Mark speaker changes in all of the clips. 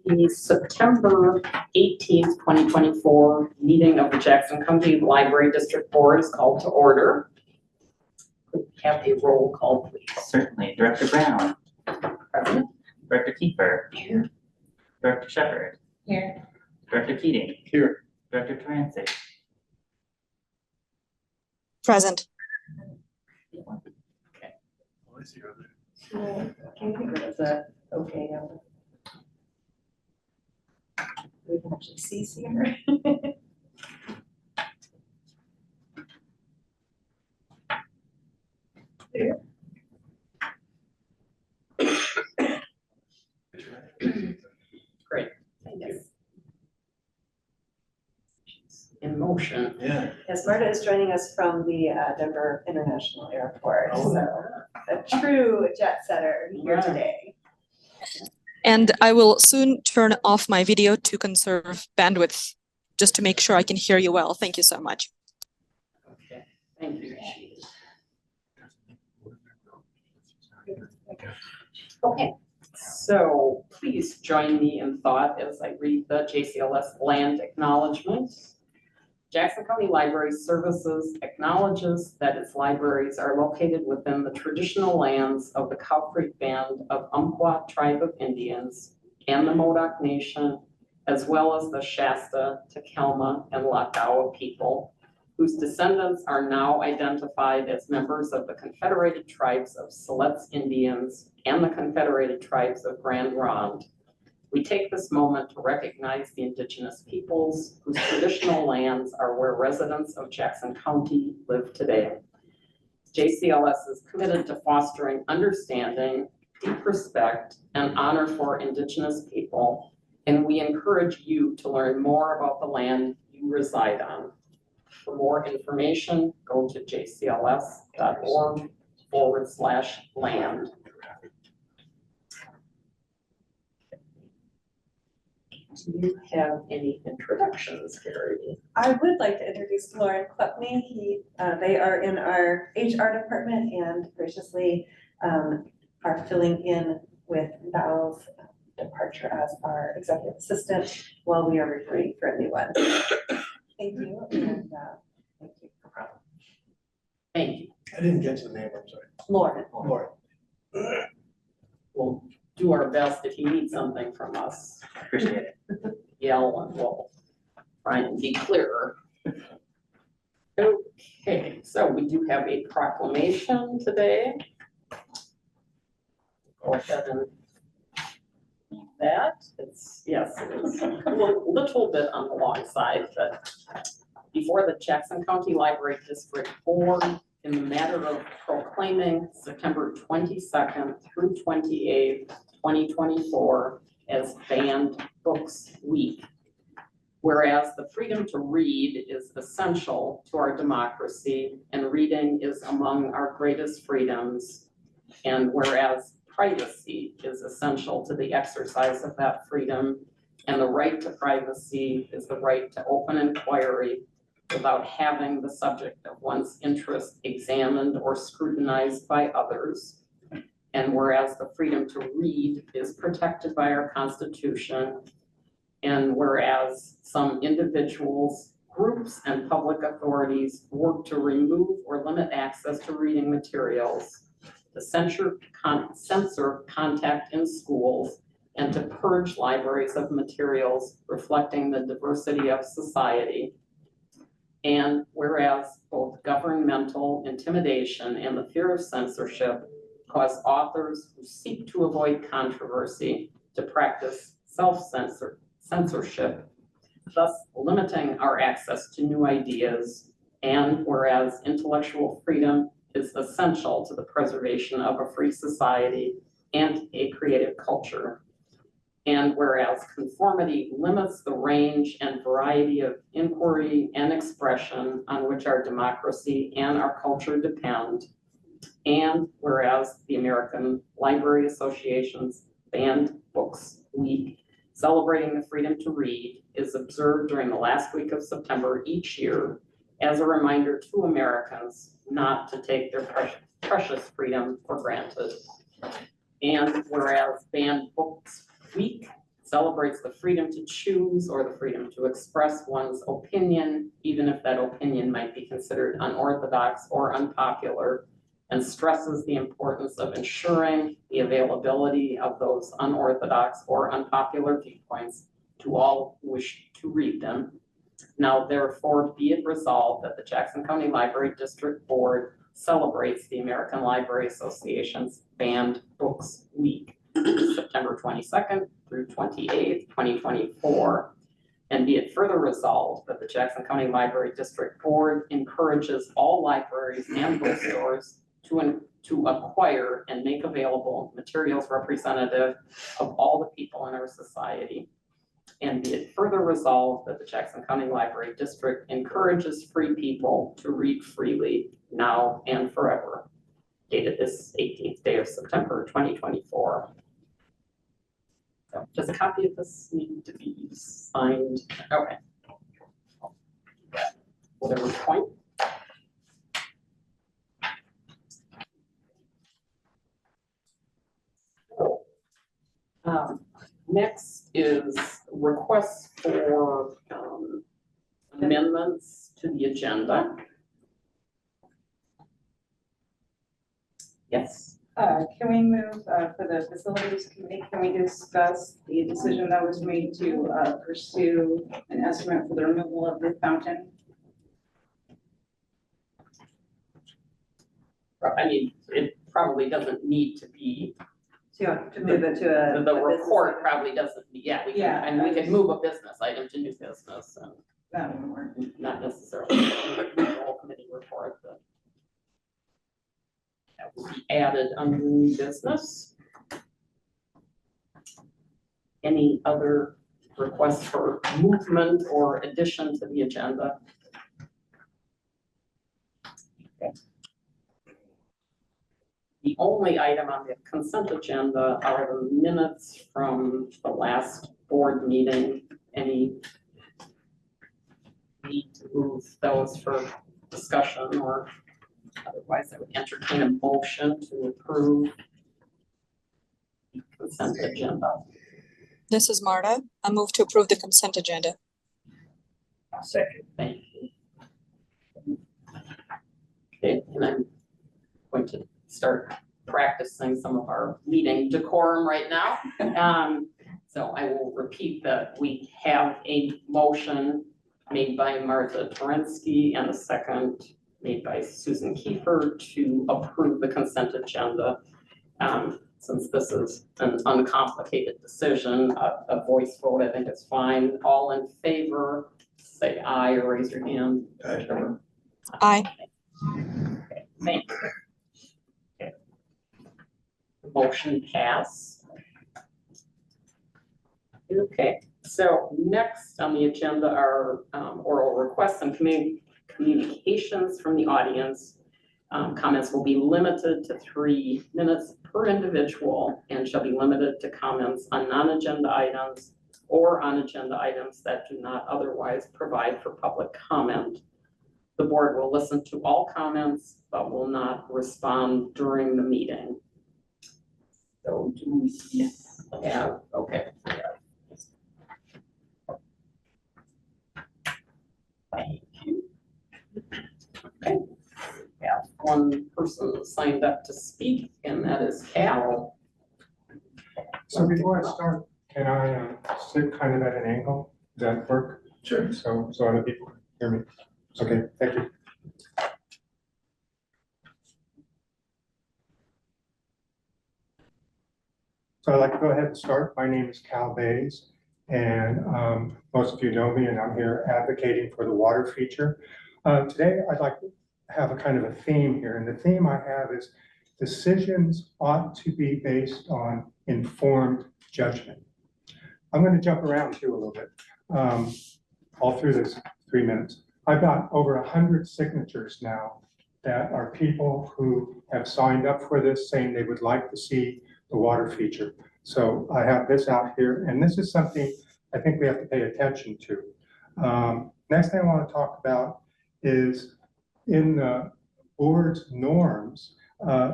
Speaker 1: The September 18th, 2024 meeting of the Jackson County Library District Board is called to order. Could we have a roll call, please?
Speaker 2: Certainly. Director Brown.
Speaker 1: Present.
Speaker 2: Director Kiefer.
Speaker 1: Here.
Speaker 2: Director Shepherd.
Speaker 3: Here.
Speaker 2: Director Keating.
Speaker 4: Here.
Speaker 2: Director Trancy.
Speaker 5: Present.
Speaker 3: Can you get rid of the okay? We can actually see here.
Speaker 1: Great, thank you. In motion.
Speaker 4: Yeah.
Speaker 3: Yes, Marta is joining us from the Denver International Airport.
Speaker 4: Oh.
Speaker 3: So a true jet setter here
Speaker 1: Yeah.
Speaker 3: today.
Speaker 5: And I will soon turn off my video to conserve bandwidth, just to make sure I can hear you well. Thank you so much.
Speaker 1: Okay, thank you. Okay, so please join me in thought as I read the JCLS land acknowledgement. Jackson County Library Services acknowledges that its libraries are located within the traditional lands of the Cow Creek Band of Umpqua Tribe of Indians and the Modoc Nation, as well as the Shasta, Takelma, and Lakawa people, whose descendants are now identified as members of the Confederated Tribes of Siletz Indians and the Confederated Tribes of Grand Ronde. We take this moment to recognize the indigenous peoples whose traditional lands are where residents of Jackson County live today. JCLS is committed to fostering understanding, deep respect, and honor for indigenous people, and we encourage you to learn more about the land you reside on. For more information, go to jcls.org/land. Do you have any introductions, Carrie?
Speaker 3: I would like to introduce Lauren Klepney. They are in our HR department and graciously are filling in with Val's departure as our executive assistant while we are recruiting for a new one. Thank you, and thank you. No problem.
Speaker 1: Thank you.
Speaker 4: I didn't get to the name, I'm sorry.
Speaker 3: Lauren.
Speaker 4: Lauren.
Speaker 1: We'll do our best. If you need something from us,
Speaker 2: Appreciate it.
Speaker 1: yell and we'll try and be clearer. Okay, so we do have a proclamation today. Go ahead and read that. It's, yes, it is a little bit on the long side, but before the Jackson County Library District Board, in the matter of proclaiming September 22nd through 28th, 2024 as Banned Books Week. Whereas the freedom to read is essential to our democracy and reading is among our greatest freedoms. And whereas privacy is essential to the exercise of that freedom, and the right to privacy is the right to open inquiry without having the subject of one's interest examined or scrutinized by others. And whereas the freedom to read is protected by our Constitution, and whereas some individuals, groups, and public authorities work to remove or limit access to reading materials, to censor contact in schools, and to purge libraries of materials reflecting the diversity of society. And whereas both governmental intimidation and the fear of censorship cause authors who seek to avoid controversy to practice self-censorship, thus limiting our access to new ideas, and whereas intellectual freedom is essential to the preservation of a free society and a creative culture. And whereas conformity limits the range and variety of inquiry and expression on which our democracy and our culture depend, and whereas the American Library Association's Banned Books Week, celebrating the freedom to read, is observed during the last week of September each year as a reminder to Americans not to take their precious freedom for granted. And whereas Banned Books Week celebrates the freedom to choose or the freedom to express one's opinion, even if that opinion might be considered unorthodox or unpopular, and stresses the importance of ensuring the availability of those unorthodox or unpopular viewpoints to all who wish to read them. Now therefore be it resolved that the Jackson County Library District Board celebrates the American Library Association's Banned Books Week, September 22nd through 28th, 2024. And be it further resolved that the Jackson County Library District Board encourages all libraries and bookstores to acquire and make available materials representative of all the people in our society. And be it further resolved that the Jackson County Library District encourages free people to read freely now and forever. Dated this 18th day of September, 2024. So does a copy of this need to be signed? Okay. Whatever point. Next is requests for amendments to the agenda. Yes.
Speaker 4: Can we move for the facilities committee, can we discuss the decision that was made to pursue an estimate for the removal of the fountain?
Speaker 1: I mean, it probably doesn't need to be,
Speaker 3: So you want to move it to a.
Speaker 1: the
Speaker 3: a business
Speaker 1: report
Speaker 3: item?
Speaker 1: probably doesn't, yeah, we can,
Speaker 4: Yeah,
Speaker 1: and we
Speaker 4: I
Speaker 1: could
Speaker 4: just-
Speaker 1: move a business item to new business and
Speaker 4: That would work.
Speaker 1: not necessarily a whole committee report, but that will be added under new business. Any other requests for movement or addition to the agenda? Okay. The only item on the consent agenda are the minutes from the last board meeting. Any need to move those for discussion, or otherwise I would entertain a motion to approve the consent agenda.
Speaker 5: This is Marta. I move to approve the consent agenda.
Speaker 1: Second. Thank you. Okay, and I'm going to start practicing some of our meeting decorum right now. So I will repeat that we have a motion made by Martha Torensky and a second made by Susan Kiefer to approve the consent agenda. Since this is an uncomplicated decision, a voice vote I think is fine. All in favor, say aye or raise your hand. Whichever.
Speaker 5: Aye.
Speaker 1: Okay, thank you. Okay. The motion passed. Okay, so next on the agenda are oral requests and communications from the audience. Comments will be limited to 3 minutes per individual and shall be limited to comments on non-agenda items or on agenda items that do not otherwise provide for public comment. The board will listen to all comments, but will not respond during the meeting. So do we have, okay. Thank you. Okay. We have one person signed up to speak, and that is Cal.
Speaker 6: So before I start, can I sit kind of at an angle? Does that work?
Speaker 7: Sure.
Speaker 6: So other people can hear me. Okay, thank you. So I'd like to go ahead and start. My name is Cal Bays, and most of you know me, and I'm here advocating for the water feature. Today, I'd like to have a kind of a theme here, and the theme I have is decisions ought to be based on informed judgment. I'm going to jump around too a little bit, all through this 3 minutes. I've got over 100 signatures now that are people who have signed up for this, saying they would like to see the water feature. So I have this out here, and this is something I think we have to pay attention to. Next thing I want to talk about is in the board's norms,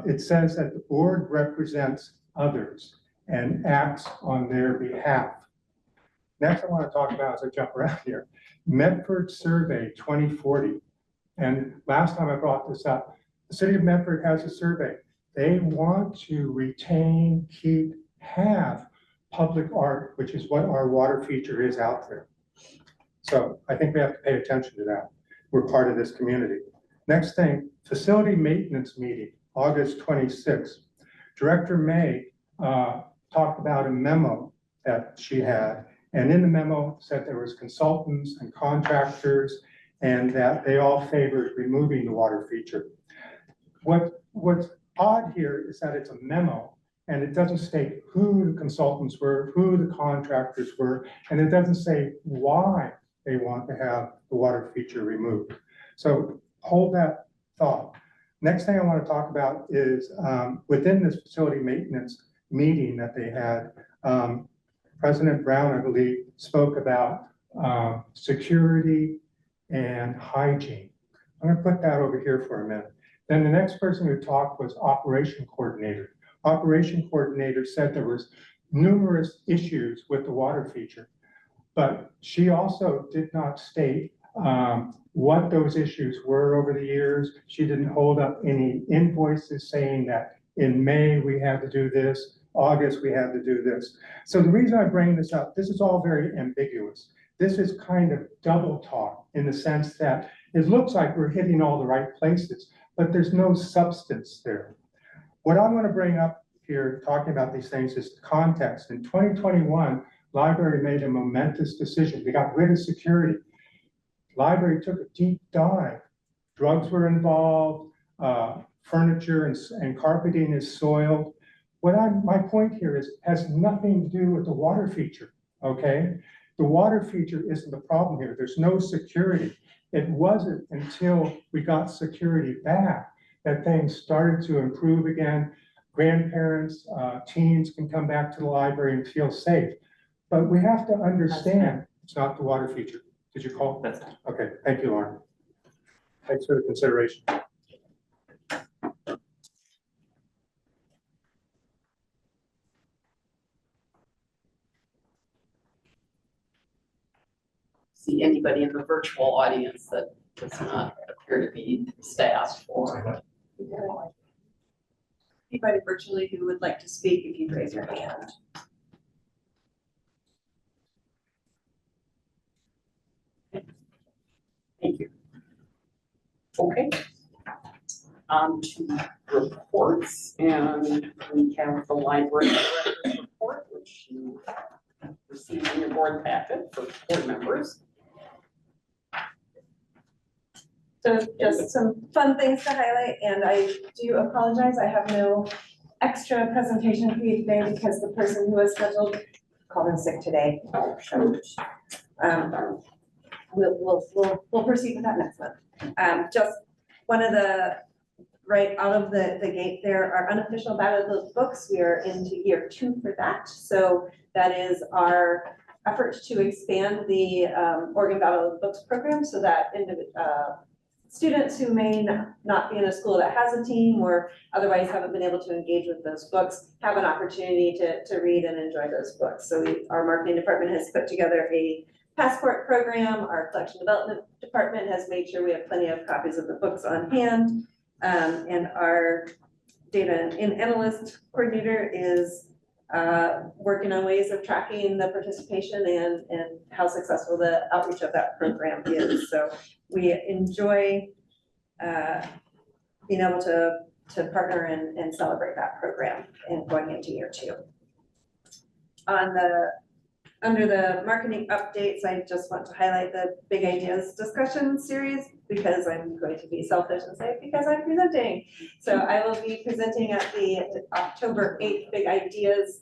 Speaker 6: it says that the board represents others and acts on their behalf. Next, I want to talk about, as I jump around here, Medford Survey 2040. And last time I brought this up, the city of Medford has a survey. They want to retain, keep, have public art, which is what our water feature is out there. So I think we have to pay attention to that. We're part of this community. Next thing, facility maintenance meeting, August 26th. Director May talked about a memo that she had, and in the memo said there was consultants and contractors and that they all favored removing the water feature. What's odd here is that it's a memo and it doesn't state who the consultants were, who the contractors were, and it doesn't say why they want to have the water feature removed. So hold that thought. Next thing I want to talk about is within this facility maintenance meeting that they had, President Brown, I believe, spoke about security and hygiene. I'm going to put that over here for a minute. Then the next person who talked was operation coordinator. Operation coordinator said there was numerous issues with the water feature, but she also did not state what those issues were over the years. She didn't hold up any invoices saying that in May we had to do this, August we had to do this. So the reason I bring this up, this is all very ambiguous. This is kind of double talk in the sense that it looks like we're hitting all the right places, but there's no substance there. What I want to bring up here talking about these things is context. In 2021, library made a momentous decision. They got rid of security. Library took a deep dive. Drugs were involved, furniture and carpeting is soiled. My point here is has nothing to do with the water feature, okay? The water feature isn't the problem here. There's no security. It wasn't until we got security back that things started to improve again. Grandparents, teens can come back to the library and feel safe. But we have to understand it's not the water feature. Did you call?
Speaker 2: That's
Speaker 6: Okay, thank you, Lauren. Thanks for the consideration.
Speaker 1: See anybody in the virtual audience that does not appear to be staffed for.
Speaker 3: Anybody virtually who would like to speak, if you raise your hand.
Speaker 1: Thank you. Okay. On to reports, and we have the library director's report, which you received in your board packet for board members.
Speaker 3: So just some fun things to highlight, and I do apologize, I have no extra presentation for you today because the person who was scheduled called in sick today. We'll proceed with that next month. Just one of the, right out of the gate there, our unofficial Battle of the Books, we are into year 2 for that. So that is our effort to expand the Oregon Battle of the Books program so that students who may not be in a school that has a team or otherwise haven't been able to engage with those books have an opportunity to read and enjoy those books. So our marketing department has put together a passport program. Our collection development department has made sure we have plenty of copies of the books on hand. And our data and analyst coordinator is working on ways of tracking the participation and how successful the outreach of that program is. So we enjoy being able to partner and celebrate that program and going into year 2. Under the marketing updates, I just want to highlight the Big Ideas discussion series because I'm going to be selfish and say because I'm presenting. So I will be presenting at the October 8th Big Ideas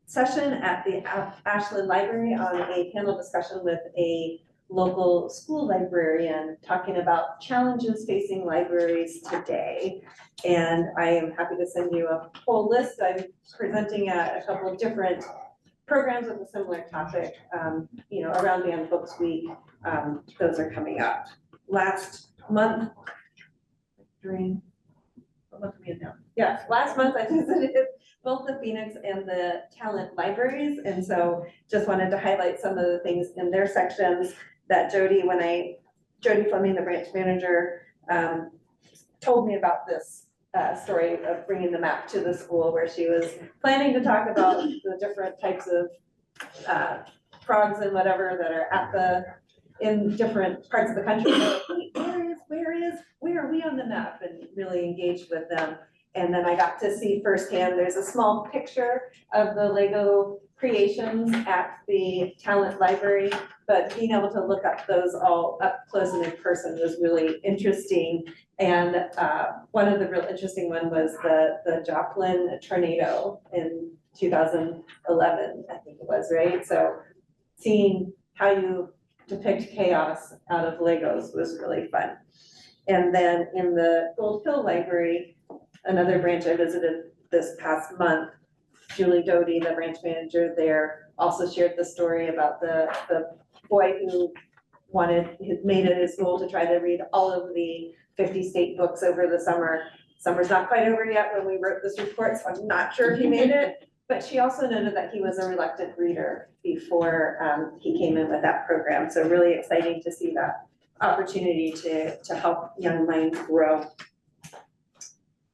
Speaker 3: session at the Ashland Library on a panel discussion with a local school librarian talking about challenges facing libraries today. And I am happy to send you a whole list. I'm presenting at a couple of different programs with a similar topic, around Banned Books Week. Those are coming up. Last month, during look me now. Yes, last month I visited both the Phoenix and the talent libraries. And so just wanted to highlight some of the things in their sections that Jody Fleming, the branch manager, told me about this story of bringing the map to the school, where she was planning to talk about the different types of frogs and whatever that are in different parts of the country. Where are we on the map? And really engaged with them. And then I got to see firsthand, there's a small picture of the Lego creations at the talent library, but being able to look up those all up close and in person was really interesting. And one of the real interesting one was the Joplin tornado in 2011, I think it was, right? So seeing how you depict chaos out of Legos was really fun. And then in the Gold Hill Library, another branch I visited this past month, Julie Doty, the branch manager there, also shared the story about the boy who had made it his goal to try to read all of the 50 state books over the summer. Summer's not quite over yet when we wrote this report, so I'm not sure if he made it. But she also noted that he was a reluctant reader before he came in with that program. So really exciting to see that opportunity to help young minds grow.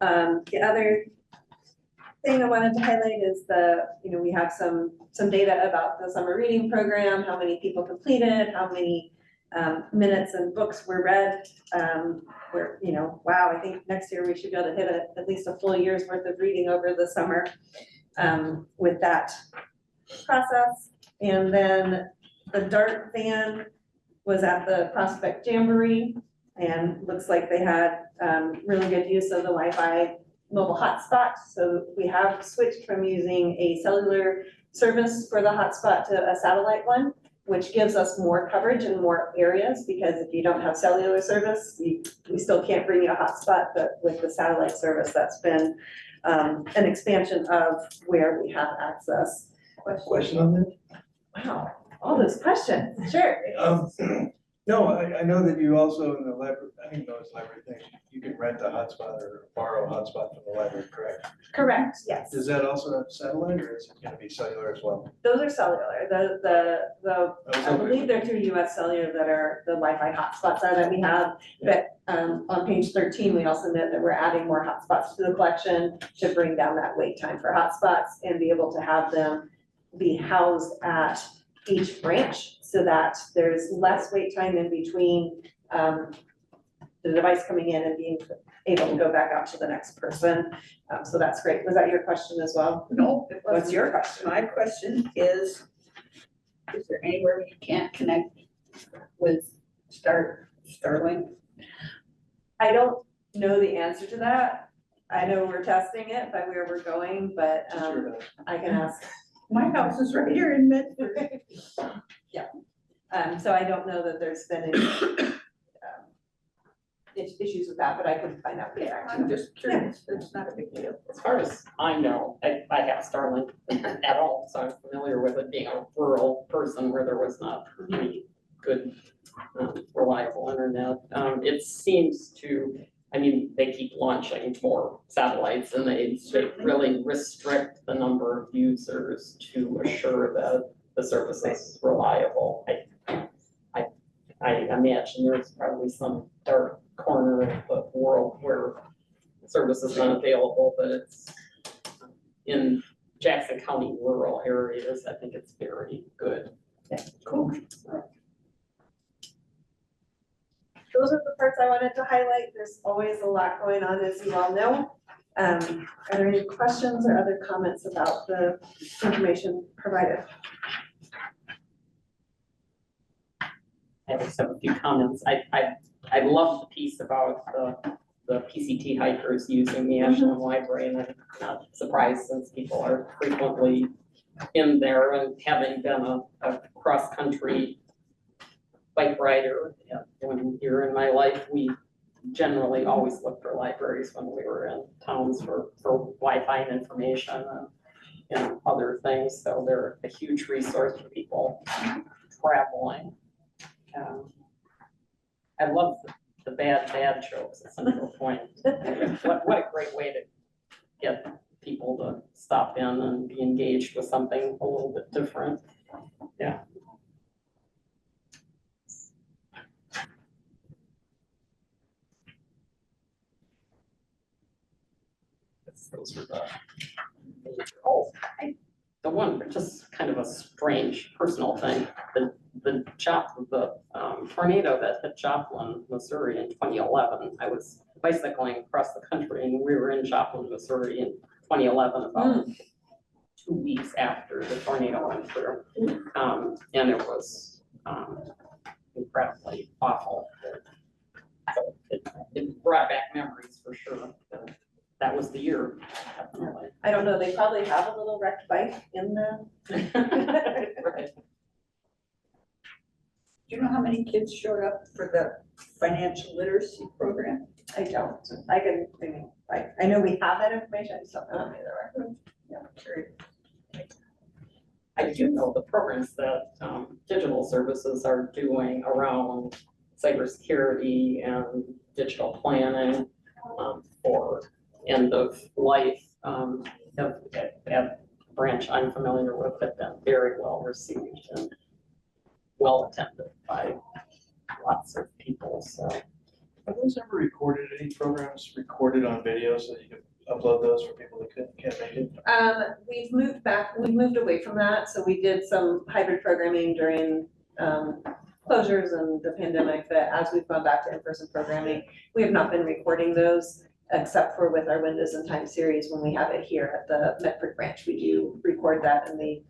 Speaker 3: The other thing I wanted to highlight is we have some data about the summer reading program, how many people completed, how many minutes and books were read. Wow, I think next year we should be able to hit at least a full year's worth of reading over the summer with that process. And then the DART van was at the Prospect Jamboree, and looks like they had really good use of the Wi-Fi mobile hotspot. So we have switched from using a cellular service for the hotspot to a satellite one, which gives us more coverage in more areas, because if you don't have cellular service, we still can't bring you a hotspot, but with the satellite service, that's been an expansion of where we have access.
Speaker 7: Question on that?
Speaker 3: Wow, all those questions, sure.
Speaker 7: No, I know that you also in the library, I didn't know it's library thing, you can rent a hotspot or borrow a hotspot from the library, correct?
Speaker 3: Correct, yes.
Speaker 7: Does that also have satellite, or is it gonna be cellular as well?
Speaker 3: Those are cellular. I believe they're through US Cellular that are the Wi-Fi hotspots that we have. But on page 13, we also note that we're adding more hotspots to the collection to bring down that wait time for hotspots and be able to have them be housed at each branch, so that there's less wait time in between the device coming in and being able to go back out to the next person. So that's great. Was that your question as well?
Speaker 8: No, it wasn't.
Speaker 3: What's your question?
Speaker 8: My question is there anywhere you can't connect with Starlink?
Speaker 3: I don't know the answer to that. I know we're testing it by where we're going, but I can ask.
Speaker 8: My house is right here in Medford.
Speaker 3: Yeah, so I don't know that there's been any issues with that, but I can find out.
Speaker 8: Yeah, I'm just curious. It's not a big deal.
Speaker 1: As far as I know, I have Starlink at all, so I'm familiar with it, being a rural person where there was not any good, reliable internet. It seems to, they keep launching more satellites, and they really restrict the number of users to assure that the service is reliable. I imagine there's probably some dark corner of the world where service is not available, but it's in Jackson County rural areas, I think it's very good.
Speaker 3: Yeah, cool. Those are the parts I wanted to highlight. There's always a lot going on, as you all know. Are there any questions or other comments about the information provided?
Speaker 1: I just have a few comments. I love the piece about the PCT hikers using the Ashland Library, and I'm not surprised since people are frequently in there, and having been a cross-country bike rider when you're in my life, we generally always look for libraries when we were in towns for Wi-Fi and information and other things. So they're a huge resource for people traveling. I love the bad jokes at Central Point. What a great way to get people to stop in and be engaged with something a little bit different. Yeah. Those were the one, just kind of a strange personal thing, the tornado that hit Joplin, Missouri in 2011. I was bicycling across the country and we were in Joplin, Missouri in 2011, about 2 weeks after the tornado went through. And it was incredibly awful. So it brought back memories for sure. That was the year, definitely.
Speaker 3: I don't know, they probably have a little wrecked bike in the.
Speaker 1: Right.
Speaker 8: Do you know how many kids showed up for the financial literacy program?
Speaker 3: I don't, I know we have that information, I just don't know how many there are.
Speaker 8: Yeah, curious.
Speaker 1: I do know the programs that digital services are doing around cybersecurity and digital planning for end of life at branch I'm familiar with have been very well received and well attended by lots of people. So
Speaker 7: Have those ever recorded, any programs recorded on video so that you can upload those for people that can't make it?
Speaker 3: We've moved away from that, so we did some hybrid programming during closures and the pandemic, but as we've gone back to in-person programming, we have not been recording those, except for with our Windows and Time series when we have it here at the Medford branch. We do record that and we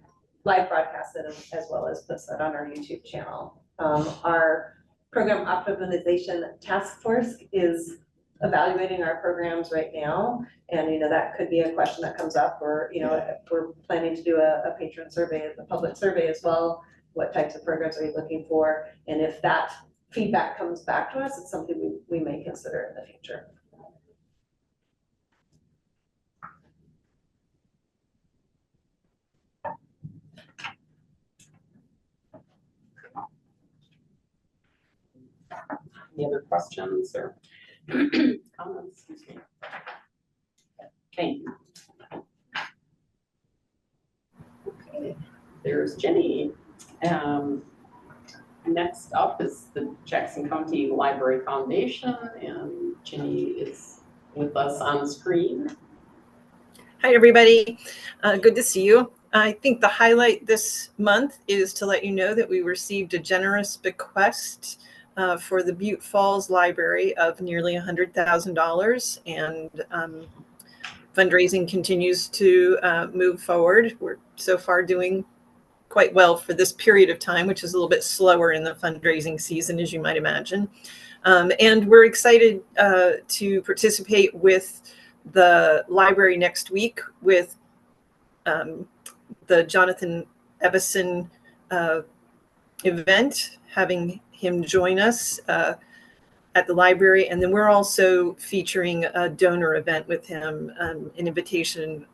Speaker 3: live broadcast it as well as post that on our YouTube channel. Our program optimization task force is evaluating our programs right now. And, that could be a question that comes up, or, if we're planning to do a patron survey, a public survey as well. What types of programs are you looking for? And if that feedback comes back to us, it's something we may consider in the future.
Speaker 1: any other questions or comments? Excuse me. Okay. Okay, there's Jenny. Next up is the Jackson County Library Foundation, and Jenny is with us on screen.
Speaker 9: Hi, everybody. Good to see you. I think the highlight this month is to let you know that we received a generous bequest for the Butte Falls Library of nearly $100,000, and fundraising continues to move forward. We're so far doing quite well for this period of time, which is a little bit slower in the fundraising season, as you might imagine. And we're excited to participate with the library next week with the Jonathan Evison event, having him join us at the library. And then we're also featuring a donor event with him, an invitation.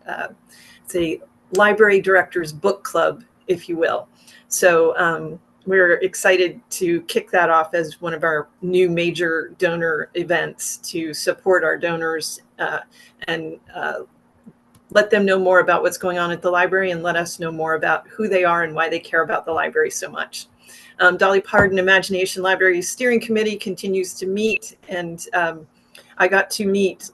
Speaker 9: It's a library director's book club, if you will. So we're excited to kick that off as one of our new major donor events to support our donors and let them know more about what's going on at the library and let us know more about who they are and why they care about the library so much. Dolly Parton Imagination Library Steering Committee continues to meet, and I got to meet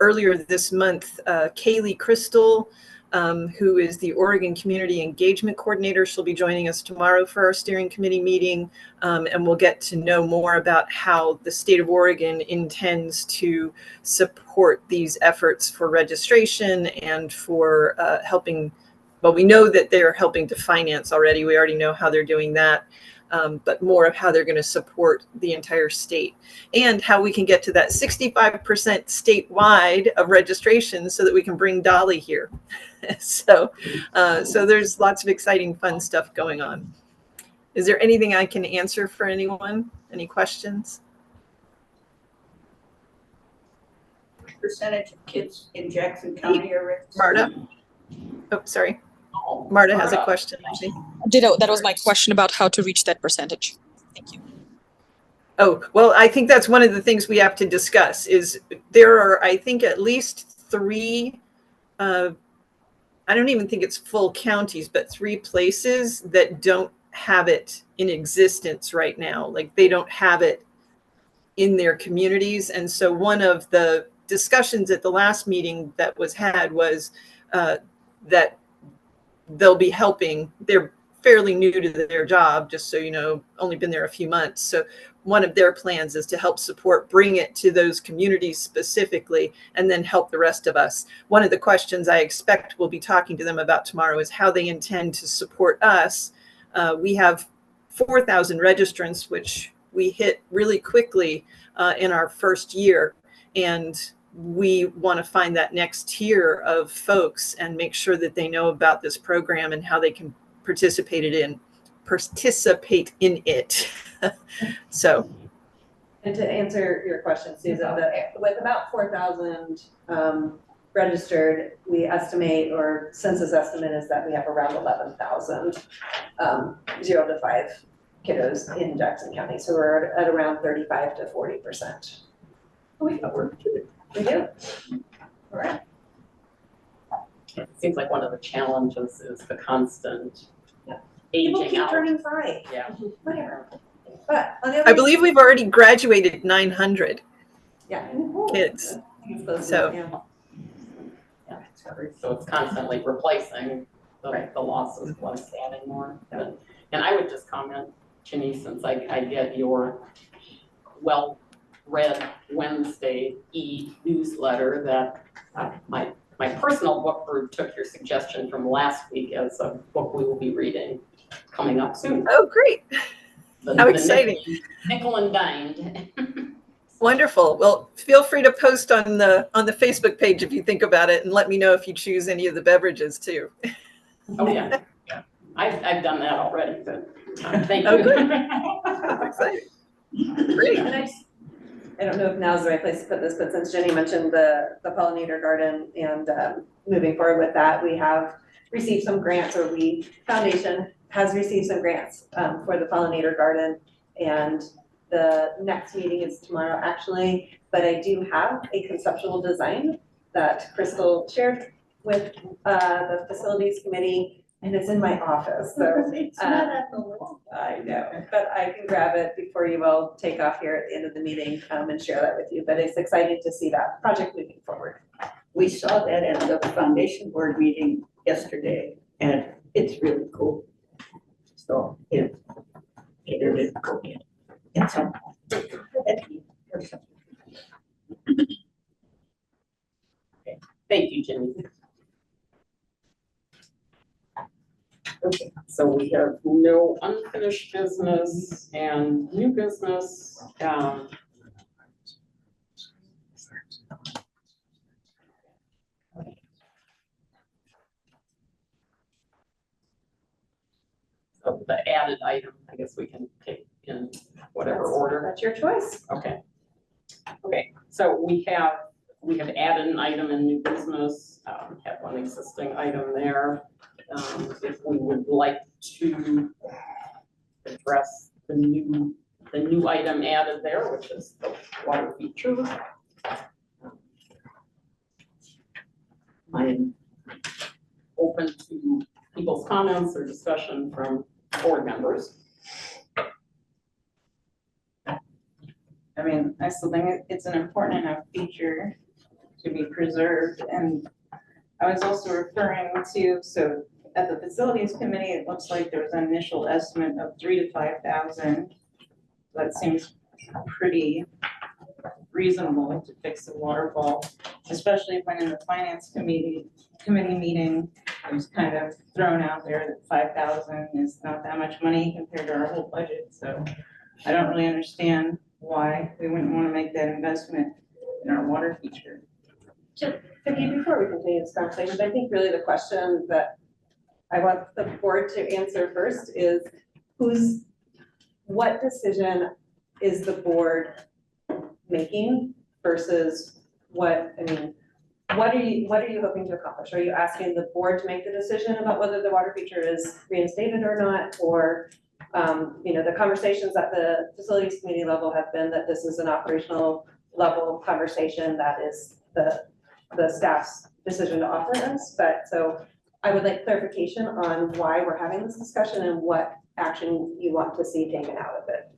Speaker 9: earlier this month Kaylee Crystal, who is the Oregon Community Engagement Coordinator. She'll be joining us tomorrow for our steering committee meeting, and we'll get to know more about how the state of Oregon intends to support these efforts for registration and for helping. Well, we know that they're helping to finance already. We already know how they're doing that, but more of how they're going to support the entire state and how we can get to that 65% statewide of registration so that we can bring Dolly here. So there's lots of exciting, fun stuff going on. Is there anything I can answer for anyone? Any questions?
Speaker 8: What percentage of kids in Jackson County are registered?
Speaker 9: Marta? Oh, sorry. Marta has a question, I think.
Speaker 5: Ditto, that was my question about how to reach that percentage. Thank you.
Speaker 9: Oh, well, I think that's one of the things we have to discuss is there are, I think, at least three, I don't even think it's full counties, but three places that don't have it in existence right now. Like they don't have it in their communities. And so one of the discussions at the last meeting that was had was that they'll be helping. They're fairly new to their job, just so you know, only been there a few months. So one of their plans is to help support, bring it to those communities specifically, and then help the rest of us. One of the questions I expect we'll be talking to them about tomorrow is how they intend to support us. We have 4,000 registrants, which we hit really quickly in our first year. And we want to find that next tier of folks and make sure that they know about this program and how they can participate in it. So.
Speaker 3: And to answer your question, Susan, with about 4,000 registered, we estimate, or census estimate is that we have around 11,000 0 to 5 kiddos in Jackson County. So we're at around 35 to 40%.
Speaker 8: We got work to do.
Speaker 3: We do.
Speaker 8: All right.
Speaker 1: It seems like one of the challenges is the constant
Speaker 3: People
Speaker 1: aging
Speaker 3: keep
Speaker 1: out.
Speaker 3: turning 5.
Speaker 1: Yeah.
Speaker 3: Whatever. But on the other
Speaker 9: I believe we've already graduated 900
Speaker 3: yeah.
Speaker 9: kids.
Speaker 3: So
Speaker 1: Yeah, so it's constantly replacing the losses plus adding more. And I would just comment, Ginny, since I get your well-read Wednesday e-newsletter that my personal book group took your suggestion from last week as a book we will be reading coming up soon.
Speaker 9: Oh, great. How exciting.
Speaker 1: Nickel and dined.
Speaker 9: Wonderful. Well, feel free to post on the Facebook page if you think about it and let me know if you choose any of the beverages too.
Speaker 1: Oh, yeah. I've done that already, but thank you.
Speaker 9: Oh, good. That's exciting. Great.
Speaker 3: And I don't know if now's the right place to put this, but since Jenny mentioned the pollinator garden and moving forward with that, we have received some grants, or Foundation has received some grants for the pollinator garden. And the next meeting is tomorrow actually, but I do have a conceptual design that Crystal shared with the facilities committee, and it's in my office, so.
Speaker 8: It's not at the wall.
Speaker 3: I know, but I can grab it before you all take off here at the end of the meeting and share that with you, but it's exciting to see that project moving forward.
Speaker 8: We saw that at the foundation board meeting yesterday, and it's really cool. So, yeah. It is cool. It's a.
Speaker 1: Thank you, Jenny. Okay, so we have no unfinished business and new business. So the added item, I guess we can take in whatever order.
Speaker 3: That's your choice.
Speaker 1: Okay. Okay, so we have added an item in new business, have one existing item there. If we would like to address the new item added there, which is the water feature. I'm open to people's comments or discussion from board members.
Speaker 4: I mean, I still think it's an important enough feature to be preserved. And I was also referring to, so at the facilities committee, it looks like there was an initial estimate of 3,000 to 5,000. That seems pretty reasonable to fix the waterfall, especially when in the finance committee meeting, it was kind of thrown out there that 5,000 is not that much money compared to our whole budget. So I don't really understand why we wouldn't want to make that investment in our water feature.
Speaker 3: Vicki, before we continue this conversation, I think really the question that I want the board to answer first is what decision is the board making versus what are you hoping to accomplish? Are you asking the board to make the decision about whether the water feature is reinstated or not? Or The conversations at the facilities committee level have been that this is an operational level conversation that is the staff's decision to offer us. But so I would like clarification on why we're having this discussion and what action you want to see taken out of it.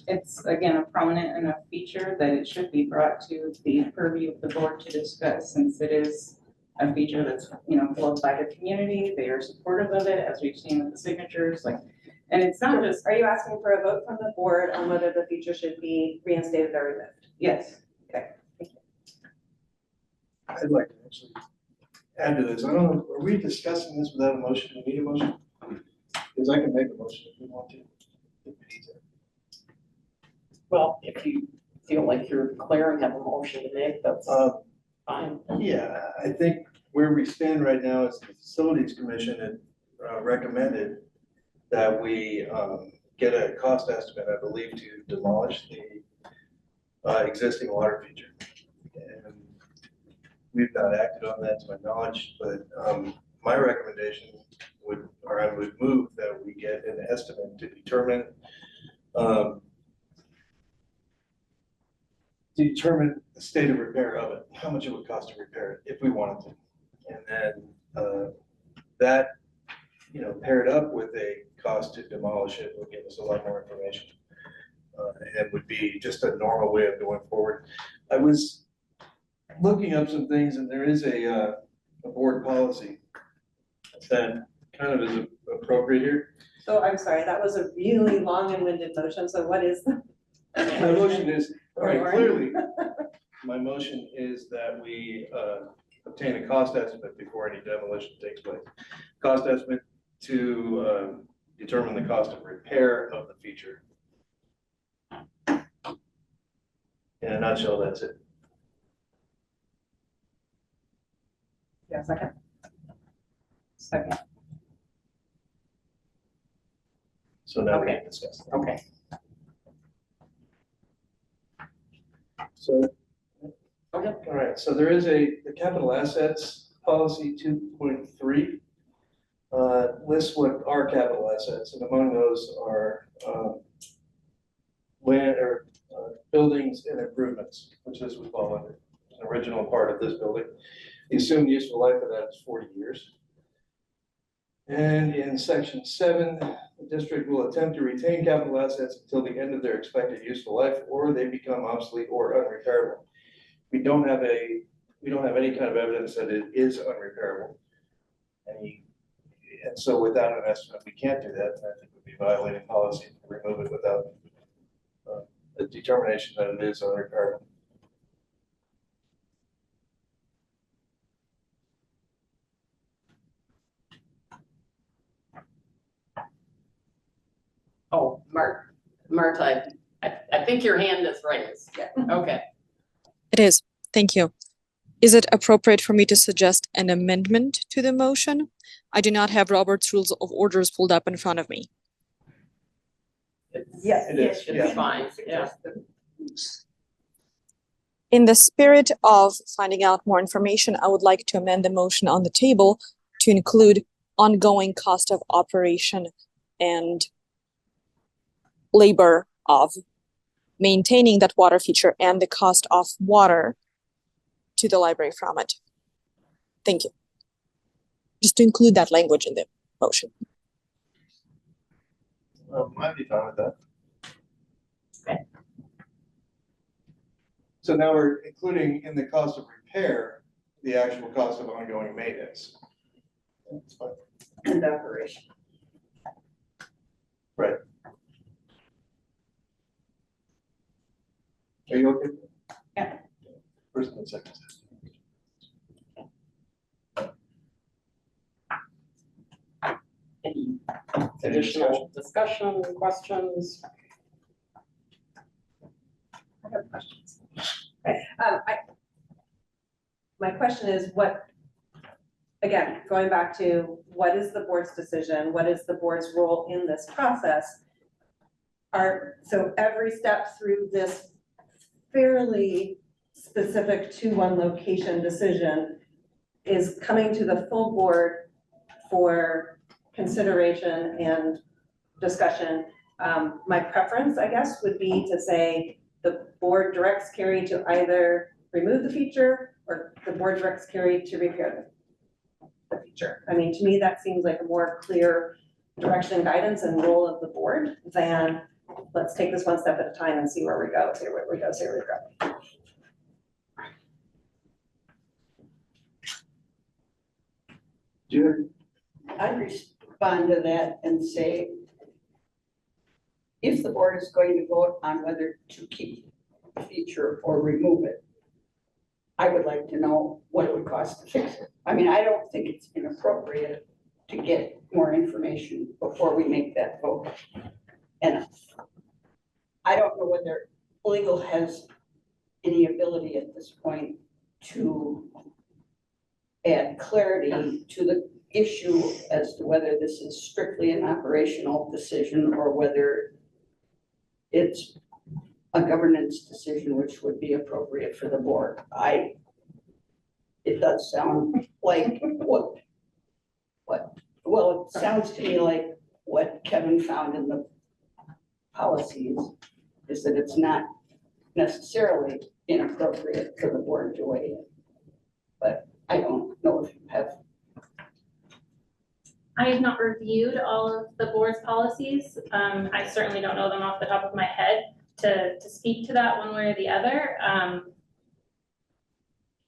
Speaker 4: It's again a prominent enough feature that it should be brought to the purview of the board to discuss, since it is a feature that's, loved by the community. They are supportive of it, as we've seen with the signatures, and it's not just,
Speaker 3: Are you asking for a vote from the board on whether the feature should be reinstated or removed?
Speaker 4: yes.
Speaker 7: I'd like to actually add to this. I don't know, are we discussing this without a motion? Do we need a motion? Because I can make a motion if we want to. If we need to.
Speaker 1: Well, if you feel like you're declaring have a motion to make, that's fine.
Speaker 7: Yeah, I think where we stand right now is the Facilities Commission had recommended that we get a cost estimate, I believe, to demolish the existing water feature. And we've not acted on that to my knowledge, but my recommendation would, or I would move that we get an estimate to determine the state of repair of it, how much it would cost to repair it if we wanted to. And then that, paired up with a cost to demolish it would give us a lot more information. And would be just a normal way of going forward. I was looking up some things, and there is a board policy that kind of is appropriate here.
Speaker 3: So I'm sorry, that was a really long and winded motion. So what is the?
Speaker 7: My motion is, all right, clearly, my motion is that we obtain a cost estimate before any demolition takes place. Cost estimate to determine the cost of repair of the feature. In a nutshell, that's it.
Speaker 3: Yeah, second.
Speaker 4: Second.
Speaker 7: So now we
Speaker 1: Okay.
Speaker 7: can discuss.
Speaker 1: Okay.
Speaker 7: So,
Speaker 1: Okay.
Speaker 7: all right, so there is the capital assets policy 2.3 lists what are capital assets, and among those are land or buildings and improvements, which this would fall under. An original part of this building. The assumed useful life of that is 40 years. And in section 7, the district will attempt to retain capital assets until the end of their expected useful life, or they become obsolete or unrepairable. We don't have any kind of evidence that it is unrepairable. And so without an estimate, we can't do that. And I think we'd be violating policy to remove it without a determination that it is unrepairable.
Speaker 1: Oh, Marta, I think your hand is raised.
Speaker 3: Yeah.
Speaker 1: Okay.
Speaker 5: It is. Thank you. Is it appropriate for me to suggest an amendment to the motion? I do not have Robert's Rules of Orders pulled up in front of me.
Speaker 3: Yes.
Speaker 7: It is,
Speaker 1: It's fine, yeah.
Speaker 5: In the spirit of finding out more information, I would like to amend the motion on the table to include ongoing cost of operation and labor of maintaining that water feature and the cost of water to the library from it. Thank you. Just to include that language in the motion.
Speaker 7: I'd be fine with that.
Speaker 1: Okay.
Speaker 7: So now we're including in the cost of repair, the actual cost of ongoing maintenance. That's fine.
Speaker 8: And operation.
Speaker 7: Right. Are you okay?
Speaker 4: Yeah.
Speaker 7: First and second.
Speaker 1: Any additional discussion, questions?
Speaker 3: I have questions. My question is again, going back to what is the board's decision? What is the board's role in this process? So every step through this fairly specific to one location decision is coming to the full board for consideration and discussion. My preference, I guess, would be to say the board directs Carrie to either remove the feature or the board directs Carrie to repair the feature. I mean, to me, that seems like a more clear direction, guidance, and role of the board than let's take this one step at a time and see where we go, see where we go, see where we go.
Speaker 8: I'd respond to that and say, if the board is going to vote on whether to keep the feature or remove it, I would like to know what it would cost to fix it. I mean, I don't think it's inappropriate to get more information before we make that vote. And I don't know whether legal has any ability at this point to add clarity to the issue as to whether this is strictly an operational decision or whether it's a governance decision, which would be appropriate for the board. It does sound like well, it sounds to me like what Kevin found in the policies is that it's not necessarily inappropriate for the board to weigh in. But I don't know if you have.
Speaker 10: I have not reviewed all of the board's policies. I certainly don't know them off the top of my head to speak to that one way or the other.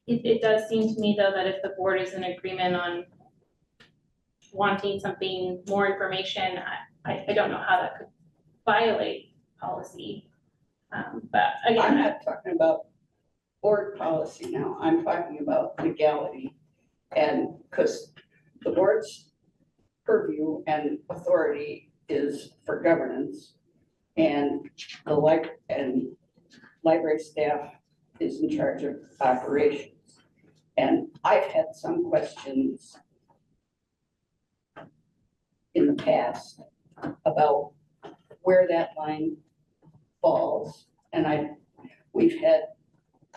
Speaker 10: It does seem to me though that if the board is in agreement on wanting something more information, I don't know how that could violate policy. But again,
Speaker 8: I'm not talking about board policy now. I'm talking about legality. And because the board's purview and authority is for governance, and the library staff is in charge of operations. And I've had some questions in the past about where that line falls. And we've had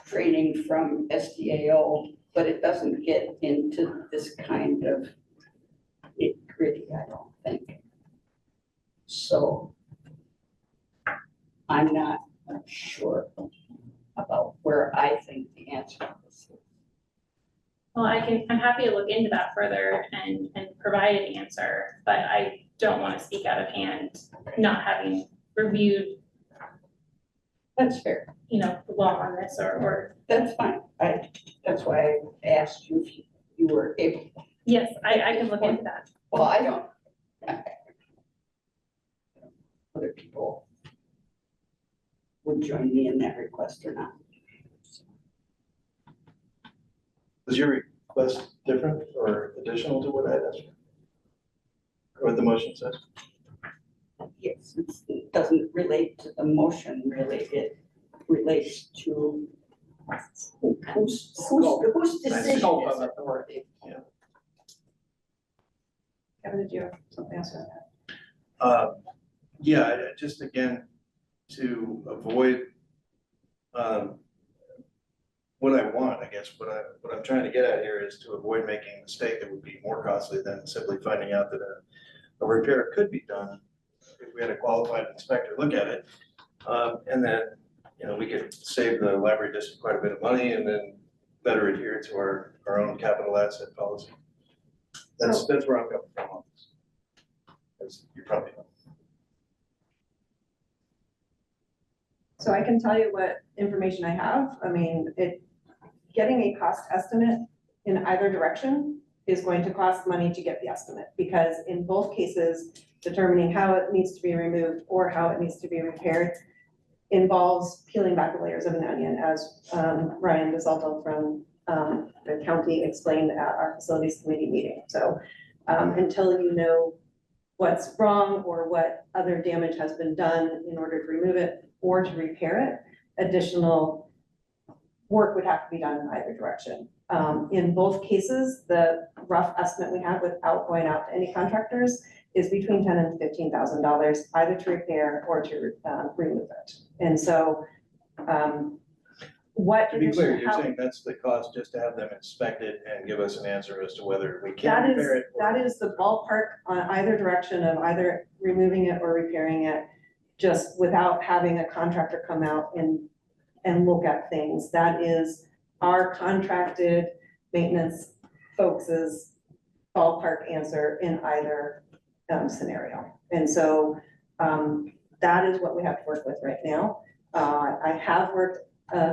Speaker 8: training from SDAO, but it doesn't get into this kind of nitty-gritty, I don't think. So I'm not sure about where I think the answer is.
Speaker 10: well, I'm happy to look into that further and provide an answer, but I don't want to speak out of hand, not having reviewed,
Speaker 8: That's fair.
Speaker 10: the law on this or.
Speaker 8: That's fine. That's why I asked you if you were able.
Speaker 10: Yes, I can look into that.
Speaker 8: Well, I don't. Other people would join me in that request or not.
Speaker 7: Was your request different or additional to what I asked? Or what the motion says?
Speaker 8: Yes, it doesn't relate to the motion, really. It relates to whose decision
Speaker 1: Scope
Speaker 8: is
Speaker 1: of
Speaker 8: it?
Speaker 1: authority.
Speaker 3: Kevin, did you have something else on that?
Speaker 7: Yeah, just again, to avoid what I want, I guess, what I'm trying to get at here is to avoid making a mistake that would be more costly than simply finding out that a repair could be done if we had a qualified inspector look at it. And then, we could save the library district quite a bit of money and then better adhere to our own capital asset policy. That's where I'm coming from on this. As you probably know.
Speaker 3: So I can tell you what information I have. I mean, getting a cost estimate in either direction is going to cost money to get the estimate, because in both cases, determining how it needs to be removed or how it needs to be repaired involves peeling back the layers of an onion, as Ryan DeSalto from the county explained at our facilities committee meeting. So until you know what's wrong or what other damage has been done in order to remove it or to repair it, additional work would have to be done in either direction. In both cases, the rough estimate we have without going out to any contractors is between $10,000 and $15,000, either to repair or to remove it. And so What
Speaker 7: To be clear,
Speaker 3: additional
Speaker 7: you're
Speaker 3: help?
Speaker 7: saying that's the cost just to have them inspect it and give us an answer as to whether we
Speaker 3: That
Speaker 7: can
Speaker 3: is,
Speaker 7: repair it? or-
Speaker 3: that is the ballpark on either direction of either removing it or repairing it, just without having a contractor come out and look at things. That is our contracted maintenance folks' ballpark answer in either scenario. And so that is what we have to work with right now. I have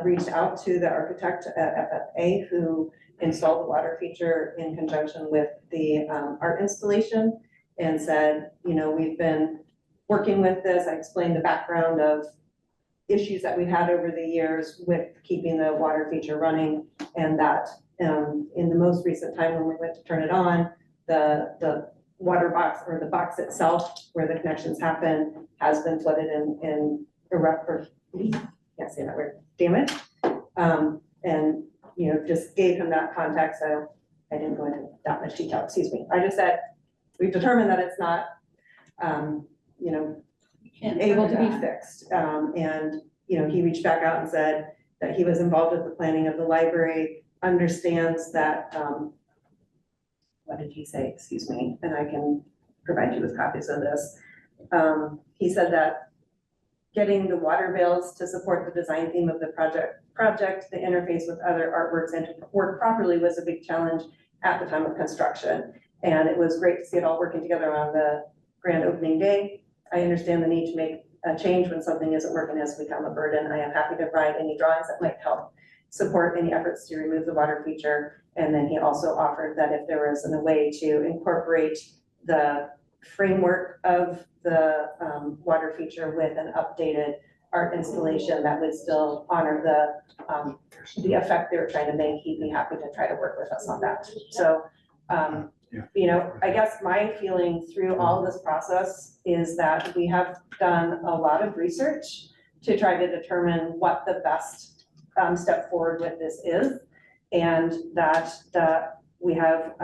Speaker 3: reached out to the architect at FFA who installed the water feature in conjunction with the art installation and said, you know, we've been working with this. I explained the background of issues that we've had over the years with keeping the water feature running, and that in the most recent time when we went to turn it on, the water box or the box itself where the connections happen has been flooded and can't say that word, damage. And, you know, just gave him that context. So I didn't go into that much detail, excuse me. I just said, we've determined that it's not, you know, able to be fixed. And, you know, he reached back out and said that he was involved with the planning of the library, understands that, what did he say? Excuse me, and I can provide you with copies of this. He said that getting the water bills to support the design theme of the project, the interface with other artworks and to work properly was a big challenge at the time of construction. And it was great to see it all working together on the grand opening day. I understand the need to make a change when something isn't working has become a burden. I am happy to provide any drawings that might help support any efforts to remove the water feature. And then he also offered that if there was a way to incorporate the framework of the water feature with an updated art installation that would still honor the effect they were trying to make, he'd be happy to try to work with us on that. So, you know, I guess my feeling through all this process is that we have done a lot of research to try to determine what the best step forward with this is. And that we have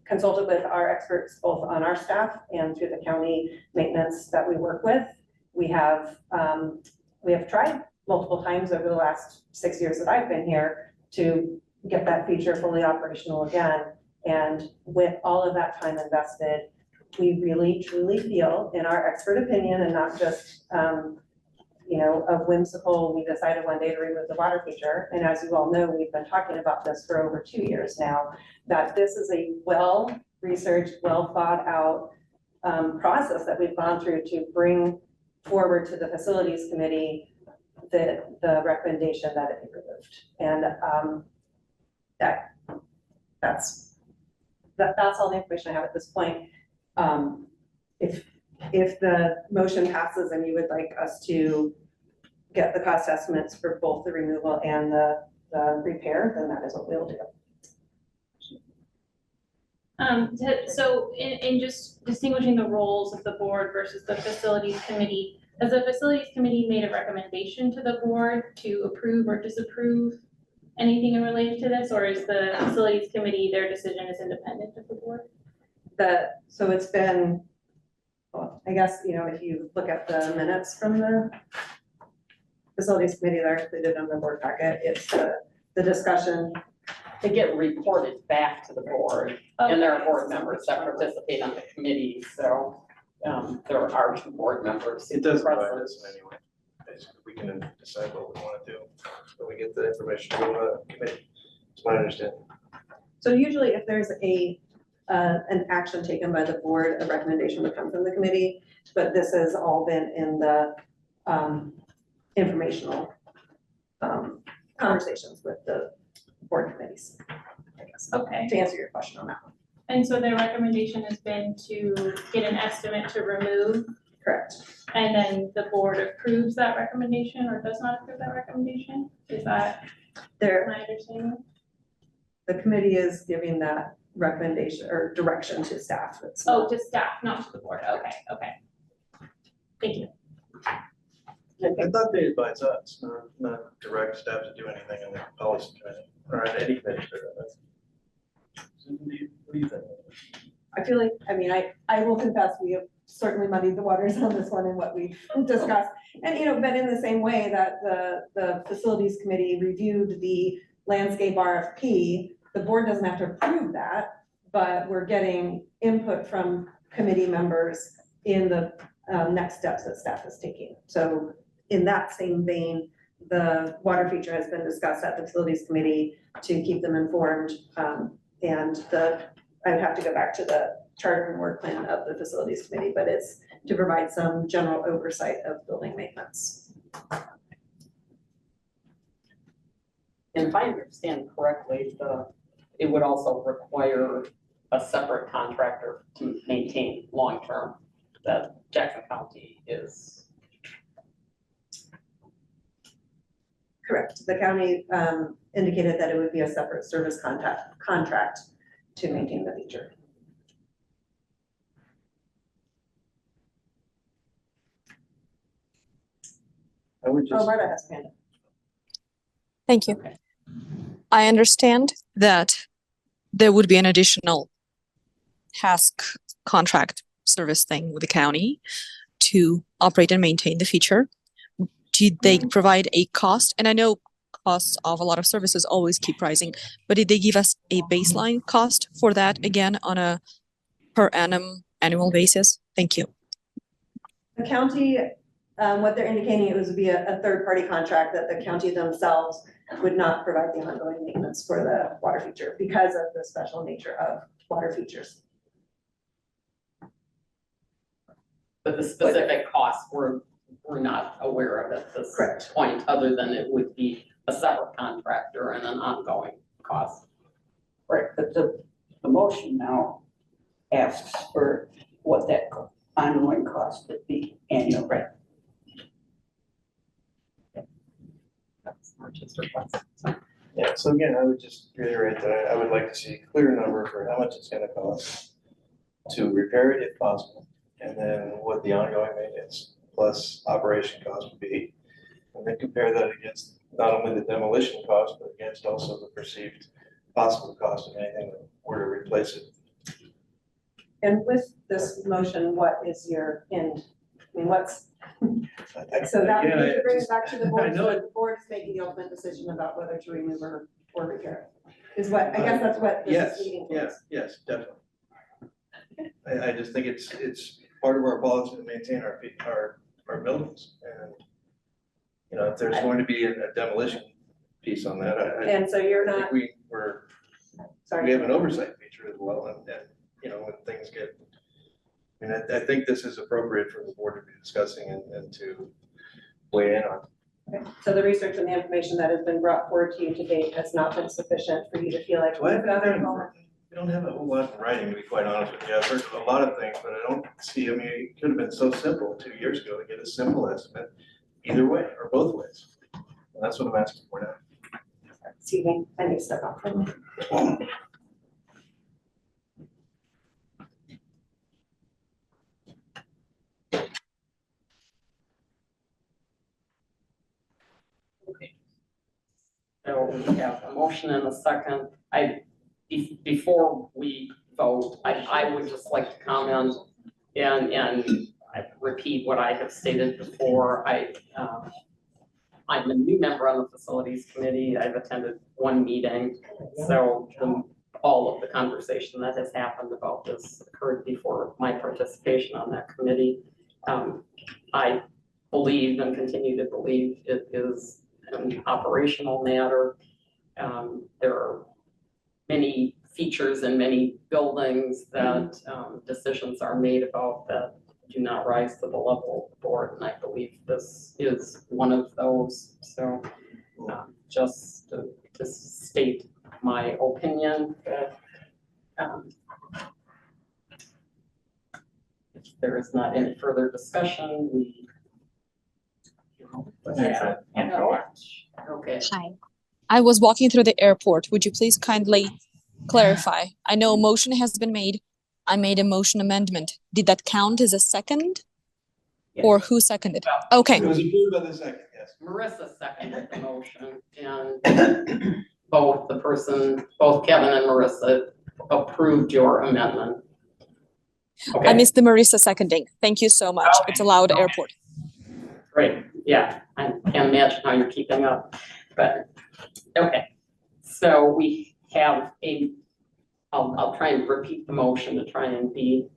Speaker 3: consulted with our experts both on our staff and through the county maintenance that we work with. We have tried multiple times over the last 6 years that I've been here to get that feature fully operational again. And with all of that time invested, we really truly feel, in our expert opinion, and not just you know, a whimsical, we decided one day to remove the water feature. And as you all know, we've been talking about this for over 2 years now, that this is a well-researched, well thought out process that we've gone through to bring forward to the facilities committee the recommendation that it be removed. And that's all the information I have at this point. If the motion passes and you would like us to get the cost estimates for both the removal and the repair, then that is what we'll do.
Speaker 10: So in just distinguishing the roles of the board versus the facilities committee, has the facilities committee made a recommendation to the board to approve or disapprove anything related to this, or is the facilities committee, their decision is independent of the board?
Speaker 3: So it's been, well, I guess, you know, if you look at the minutes from the facilities committee that are included on the board packet, it's the discussion.
Speaker 1: They get reported back to the board, and there are board members that participate on the committee, so there are 2 board members.
Speaker 7: It doesn't bind
Speaker 1: present.
Speaker 7: us in any way. Basically, we can decide what we want to do when we get the information from the committee. It's my understanding.
Speaker 3: So usually if there's an action taken by the board, a recommendation would come from the committee, but this has all been in the informational conversations with the board committees, I guess,
Speaker 10: Okay,
Speaker 3: to answer your question on that one.
Speaker 10: and so their recommendation has been to get an estimate to remove,
Speaker 3: Correct.
Speaker 10: and then the board approves that recommendation or does not approve that recommendation? Is that my understanding?
Speaker 3: The committee is giving that recommendation or direction to staff. It's
Speaker 10: Oh,
Speaker 3: not-
Speaker 10: to staff, not to the board, okay. Thank you.
Speaker 7: I thought they advise us, not direct staff to do anything in the policy committee or in any committee for that. What do you think?
Speaker 3: I feel like, I mean, I will confess, we have certainly muddied the waters on this one and what we've discussed. And, but in the same way that the facilities committee reviewed the landscape RFP, the board doesn't have to approve that, but we're getting input from committee members in the next steps that staff is taking. So in that same vein, the water feature has been discussed at the facilities committee to keep them informed. And I'd have to go back to the charter and work plan of the facilities committee, but it's to provide some general oversight of building maintenance.
Speaker 1: And if I understand correctly, it would also require a separate contractor to maintain long-term that Jackson County is.
Speaker 3: Correct. The county indicated that it would be a separate service contract to maintain the feature.
Speaker 7: I would
Speaker 3: Oh,
Speaker 7: just,
Speaker 3: Marta has hand up.
Speaker 5: Thank you.
Speaker 1: Okay.
Speaker 5: I understand that there would be an additional task contract service thing with the county to operate and maintain the feature. Did they provide a cost? And I know costs of a lot of services always keep rising, but did they give us a baseline cost for that again on a per annum annual basis? Thank you.
Speaker 3: The county, what they're indicating, it would be a third-party contract that the county themselves would not provide the ongoing maintenance for the water feature because of the special nature of water features.
Speaker 1: But the specific costs, we're not aware of at this
Speaker 3: Correct.
Speaker 1: point, other than it would be a separate contractor and an ongoing cost.
Speaker 8: Right, but the motion now asks for what that ongoing cost would be annual.
Speaker 1: Right. That's March's request. So,
Speaker 7: yeah, so again, I would just reiterate that I would like to see a clear number for how much it's gonna cost to repair it if possible, and then what the ongoing maintenance plus operation cost would be. And then compare that against not only the demolition cost, but against also the perceived possible cost of anything that were to replace it.
Speaker 3: And with this motion, what is your end? I mean, what's, so that
Speaker 7: Again,
Speaker 3: we bring it back to the
Speaker 7: I
Speaker 3: board,
Speaker 7: know
Speaker 3: so the board is making the ultimate decision about whether to remove or repair. Is what, I guess that's what this
Speaker 7: Yes,
Speaker 3: is leading
Speaker 7: yes, yes, definitely. I just think it's part of our policy to maintain our buildings, and you know, if there's going to be a demolition piece on that, I
Speaker 3: And so you're not,
Speaker 7: think we
Speaker 3: sorry.
Speaker 7: have an oversight feature as well, and you know, when things get, I mean, I think this is appropriate for the board to be discussing and to weigh in on.
Speaker 3: Okay. So the research and the information that has been brought forward to you to date has not been sufficient for you to feel like.
Speaker 7: We don't have a whole lot in writing, to be quite honest with you. I've heard a lot of things, but I don't see, I mean, it could have been so simple 2 years ago to get a simple estimate either way or both ways. And that's what I'm asking for now.
Speaker 3: Excuse me, I need to step off for a minute.
Speaker 1: So we have a motion and a second. Before we vote, I would just like to comment and I repeat what I have stated before. I'm a new member on the facilities committee. I've attended one meeting. So all of the conversation that has happened about this occurred before my participation on that committee. I believe and continue to believe it is an operational matter. There are many features in many buildings that decisions are made about that do not rise to the level of the board, and I believe this is one of those. So just to state my opinion that if there is not any further discussion, we.
Speaker 2: Yeah.
Speaker 1: Okay.
Speaker 5: Hi. I was walking through the airport. Would you please kindly clarify? I know a motion has been made. I made a motion amendment. Did that count as a second? Or who seconded? Okay.
Speaker 7: It was approved by the second, yes.
Speaker 1: Marissa seconded the motion, and both Kevin and Marissa approved your amendment.
Speaker 5: I missed the Marissa seconding. Thank you so much. It's a loud airport.
Speaker 1: Great, Yeah, I can't imagine how you're keeping up, but, okay. So we have I'll try and repeat the motion to try and be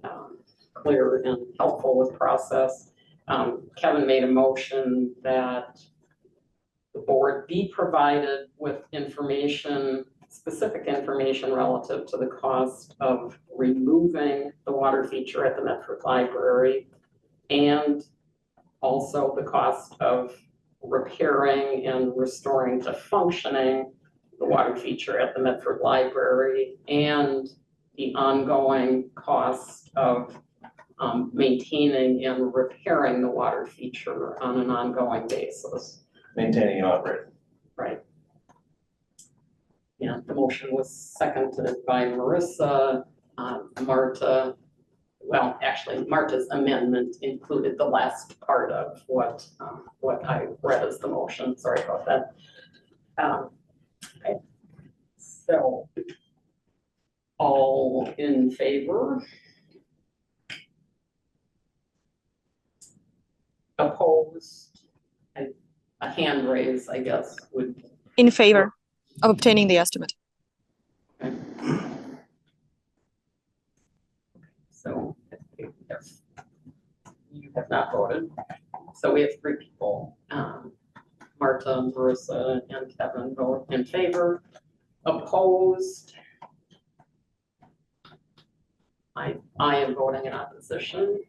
Speaker 1: clear and helpful with process. Kevin made a motion that the board be provided with information, specific information relative to the cost of removing the water feature at the Medford Library and also the cost of repairing and restoring to functioning the water feature at the Medford Library and the ongoing cost of maintaining and repairing the water feature on an ongoing basis.
Speaker 7: Maintaining and operating.
Speaker 1: Right. Yeah, the motion was seconded by Marissa. Marta, well, actually, Marta's amendment included the last part of what I read as the motion. Sorry about that. Okay. So, all in favor? Opposed? And a hand raise, I guess, would.
Speaker 5: In favor of obtaining the estimate.
Speaker 1: So, if you have not voted, so we have 3 people. Marta, Marissa, and Kevin vote in favor. Opposed? I am voting in opposition.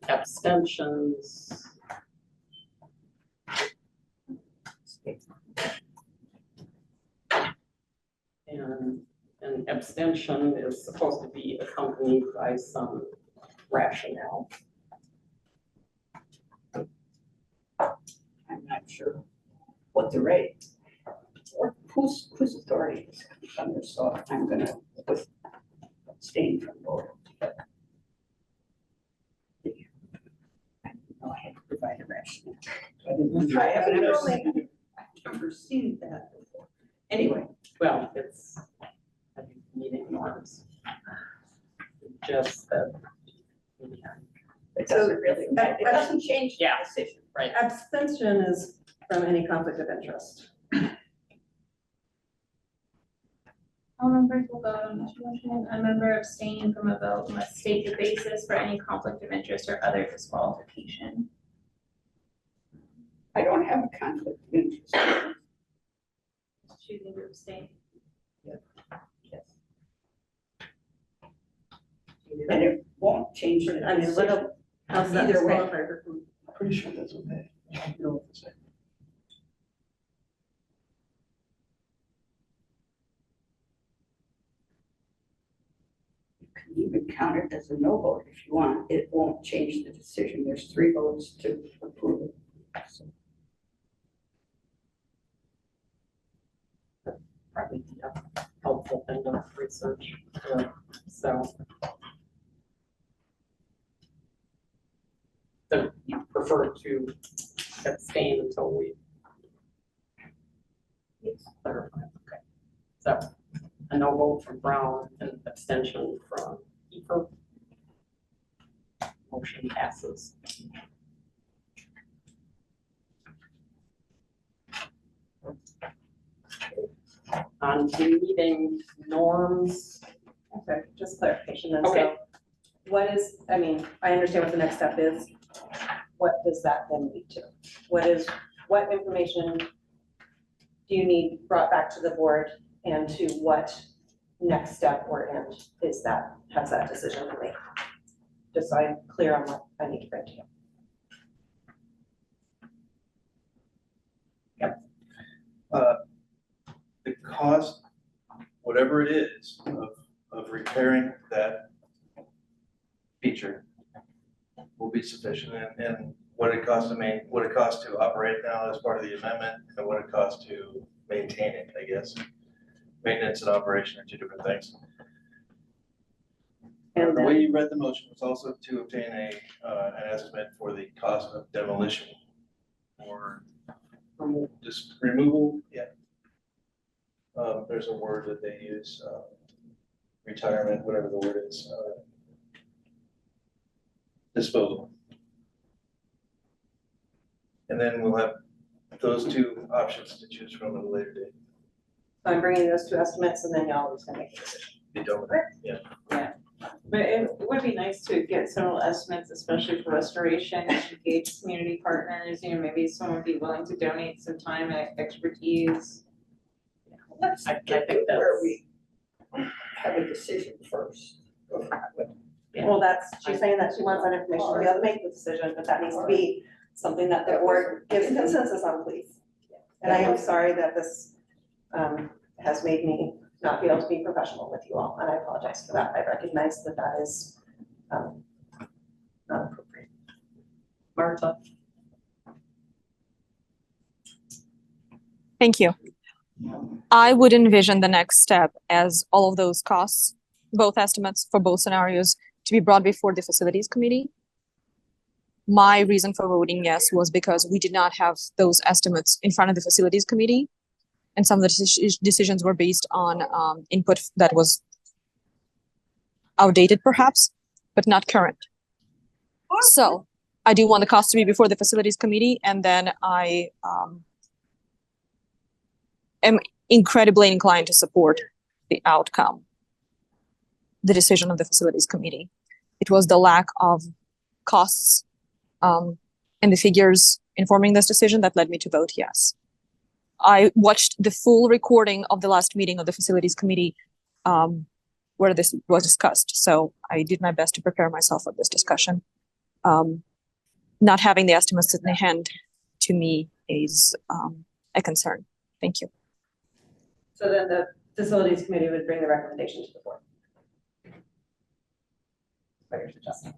Speaker 1: Abstentions? And an abstention is supposed to be accompanied by some rationale.
Speaker 8: I'm not sure what the rate or whose authority is under, so I'm gonna abstain from voting. I didn't know I had to provide a rationale. I haven't ever seen that before. Anyway,
Speaker 1: Well, it's, I think, meeting norms. Just that.
Speaker 8: it doesn't really, it doesn't change the
Speaker 1: Yeah.
Speaker 8: decision.
Speaker 1: Right.
Speaker 3: Abstention is from any conflict of interest.
Speaker 10: All members will vote on this motion. A member abstaining from a vote must state the basis for any conflict of interest or other disqualification.
Speaker 8: I don't have a conflict of interest.
Speaker 10: Choosing to abstain.
Speaker 8: And it won't change the
Speaker 3: I mean, what
Speaker 8: decision.
Speaker 3: else that
Speaker 8: Either way.
Speaker 3: disqualify her from?
Speaker 7: Pretty sure that's okay. You know what to say.
Speaker 8: You can even count it as a no vote if you want. It won't change the decision. There's 3 votes to approve it. So
Speaker 1: Probably a helpful thing to research. So. So you prefer to abstain until we. Clarify, okay. So a no vote from Brown and abstention from Kiefer. Motion passes. On to meeting norms.
Speaker 3: Okay, just clarification then.
Speaker 1: Okay.
Speaker 3: So what is, I mean, I understand what the next step is. What does that then lead to? What information do you need brought back to the board and to what next step or end is that, has that decision to make? Just so I'm clear on what I need to bring to you.
Speaker 7: The cost, whatever it is, of repairing that feature will be sufficient, and what it costs to operate now as part of the amendment, and what it costs to maintain it, I guess. Maintenance and operation are 2 different things.
Speaker 3: And
Speaker 7: The way
Speaker 3: then,
Speaker 7: you read the motion was also to obtain an estimate for the cost of demolition or just removal, yeah. There's a word that they use, retirement, whatever the word is, disposal. And then we'll have those two options to choose from at a later date.
Speaker 3: So I'm bringing those two estimates and then y'all are just gonna make a decision.
Speaker 7: Be done with it. Yeah.
Speaker 4: But it would be nice to get several estimates, especially for restoration, engage community partners, you know, maybe someone would be willing to donate some time and expertise.
Speaker 8: Let's
Speaker 1: I
Speaker 8: get
Speaker 1: think
Speaker 8: to where
Speaker 1: that's-
Speaker 8: we have a decision first.
Speaker 1: Yeah.
Speaker 3: Well, she's saying that she wants that information to be able to make the decision, but that needs to be something that the board gives consensus on, please. And I am sorry that this has made me not be able to be professional with you all, and I apologize for that. I recognize that that is not appropriate.
Speaker 1: Marta?
Speaker 5: Thank you. I would envision the next step as all of those costs, both estimates for both scenarios, to be brought before the facilities committee. My reason for voting yes was because we did not have those estimates in front of the facilities committee. And some of the decisions were based on input that was outdated perhaps, but not current. So I do want the cost to be before the facilities committee, and then I am incredibly inclined to support the outcome, the decision of the facilities committee. It was the lack of costs and the figures informing this decision that led me to vote yes. I watched the full recording of the last meeting of the facilities committee where this was discussed. So I did my best to prepare myself for this discussion. Not having the estimates in hand to me is a concern. Thank you.
Speaker 3: So then the facilities committee would bring the recommendation to the board. What you're suggesting.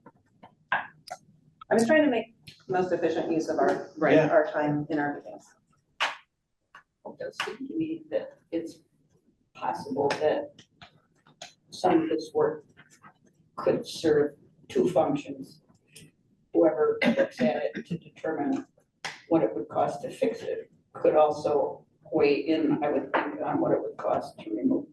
Speaker 3: I was trying to make most efficient use of our,
Speaker 7: Yeah.
Speaker 3: our time in our meetings.
Speaker 8: It does seem to me that it's possible that some of this work could serve two functions. Whoever looks at it to determine what it would cost to fix it could also weigh in, I would think, on what it would cost to remove.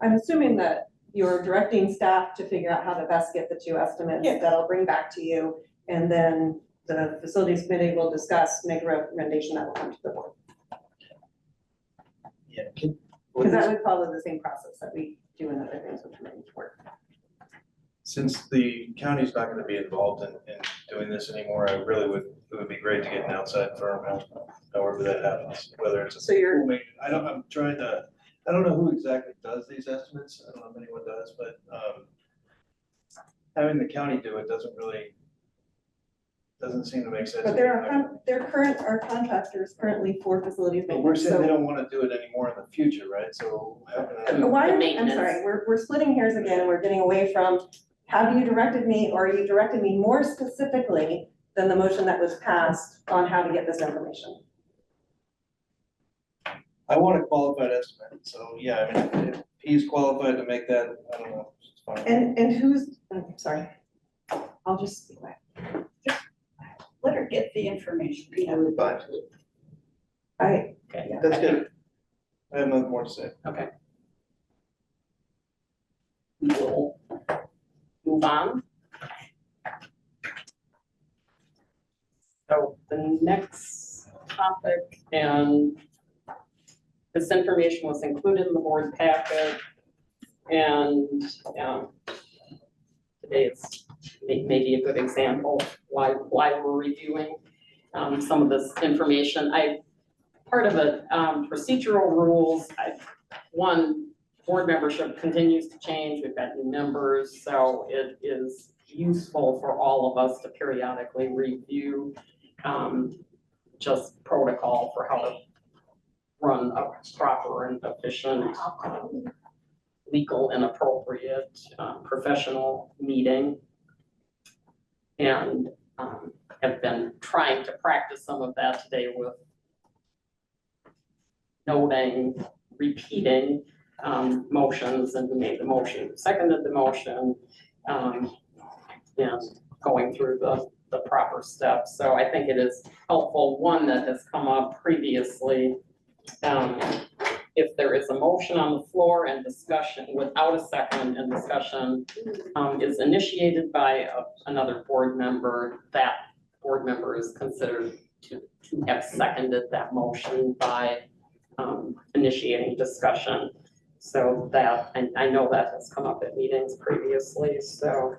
Speaker 3: I'm assuming that you're directing staff to figure out how to best get the two estimates
Speaker 8: Yeah.
Speaker 3: that I'll bring back to you. And then the facilities committee will discuss, make a recommendation that will come to the board.
Speaker 7: Yeah.
Speaker 3: Because that would follow the same process that we do in other things with committee work.
Speaker 7: Since the county's not gonna be involved in doing this anymore, it would be great to get an outside firm, however that happens, whether it's a.
Speaker 3: So you're-
Speaker 7: I don't know who exactly does these estimates, I don't know if anyone does, but, having the county do it doesn't seem to make sense.
Speaker 3: But our contractors currently for facilities
Speaker 7: But we're
Speaker 3: maintenance,
Speaker 7: saying they
Speaker 3: so.
Speaker 7: don't wanna do it anymore in the future, right? So how can I?
Speaker 3: Why,
Speaker 1: The
Speaker 3: I'm
Speaker 1: maintenance.
Speaker 3: sorry, we're splitting hairs again, and we're getting away from, have you directed me, or are you directing me more specifically than the motion that was passed on how to get this information?
Speaker 7: I want a qualified estimate, so yeah, I mean, if he's qualified to make that, I don't know, it's fine.
Speaker 3: And who's, I'm sorry, I'll just be quiet.
Speaker 8: Let her get the information.
Speaker 7: Fine.
Speaker 3: I,
Speaker 7: That's good. I have nothing more to say.
Speaker 1: Okay. We'll move on. So the next topic, and this information was included in the board packet. And today it's maybe a good example why we're reviewing some of this information. Part of it, procedural rules, one, board membership continues to change, we've got new members, so it is useful for all of us to periodically review just protocol for how to run a proper and efficient, legal and appropriate, professional meeting. And have been trying to practice some of that today with noting, repeating motions, and who made the motion, who seconded the motion, and going through the proper steps. So I think it is helpful, one that has come up previously. If there is a motion on the floor and discussion without a second, and discussion is initiated by another board member, that board member is considered to have seconded that motion by initiating discussion. So that, and I know that has come up at meetings previously, so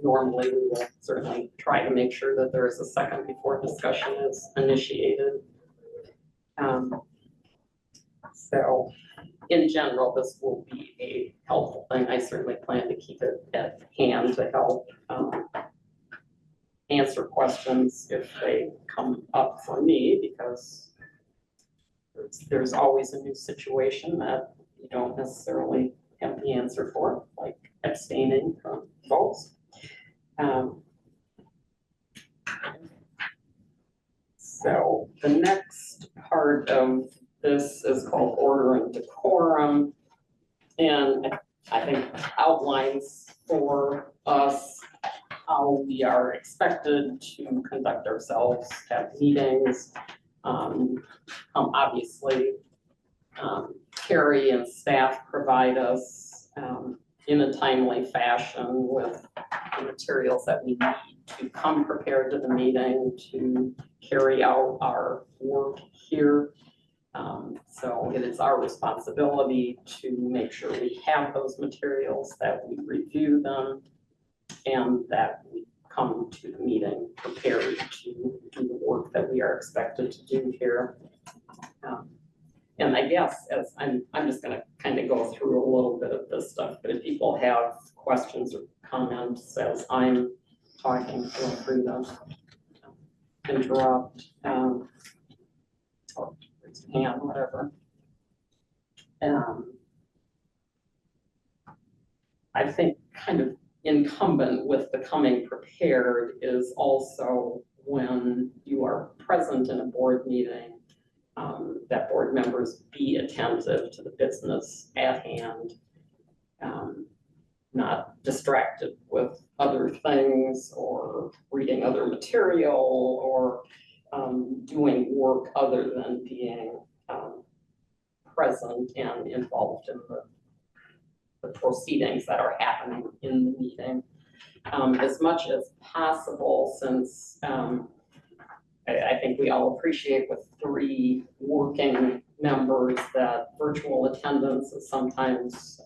Speaker 1: normally we will certainly try to make sure that there is a second before discussion is initiated. So in general, this will be a helpful thing. I certainly plan to keep it at hand to help answer questions if they come up for me, because there's always a new situation that you don't necessarily have the answer for, like abstaining from votes. So the next part of this is called order and decorum. And I think outlines for us how we are expected to conduct ourselves at meetings. Obviously, Carrie and staff provide us in a timely fashion with the materials that we need to come prepared to the meeting to carry out our work here. So it is our responsibility to make sure we have those materials, that we review them, and that we come to the meeting prepared to do the work that we are expected to do here. And I guess as I'm just gonna kind of go through a little bit of this stuff, but if people have questions or comments as I'm talking, feel free to interrupt, or raise your hand, whatever. I think kind of incumbent with becoming prepared is also when you are present in a board meeting, that board members be attentive to the business at hand, not distracted with other things or reading other material or doing work other than being present and involved in the proceedings that are happening in the meeting. As much as possible, since I think we all appreciate with 3 working members that virtual attendance is sometimes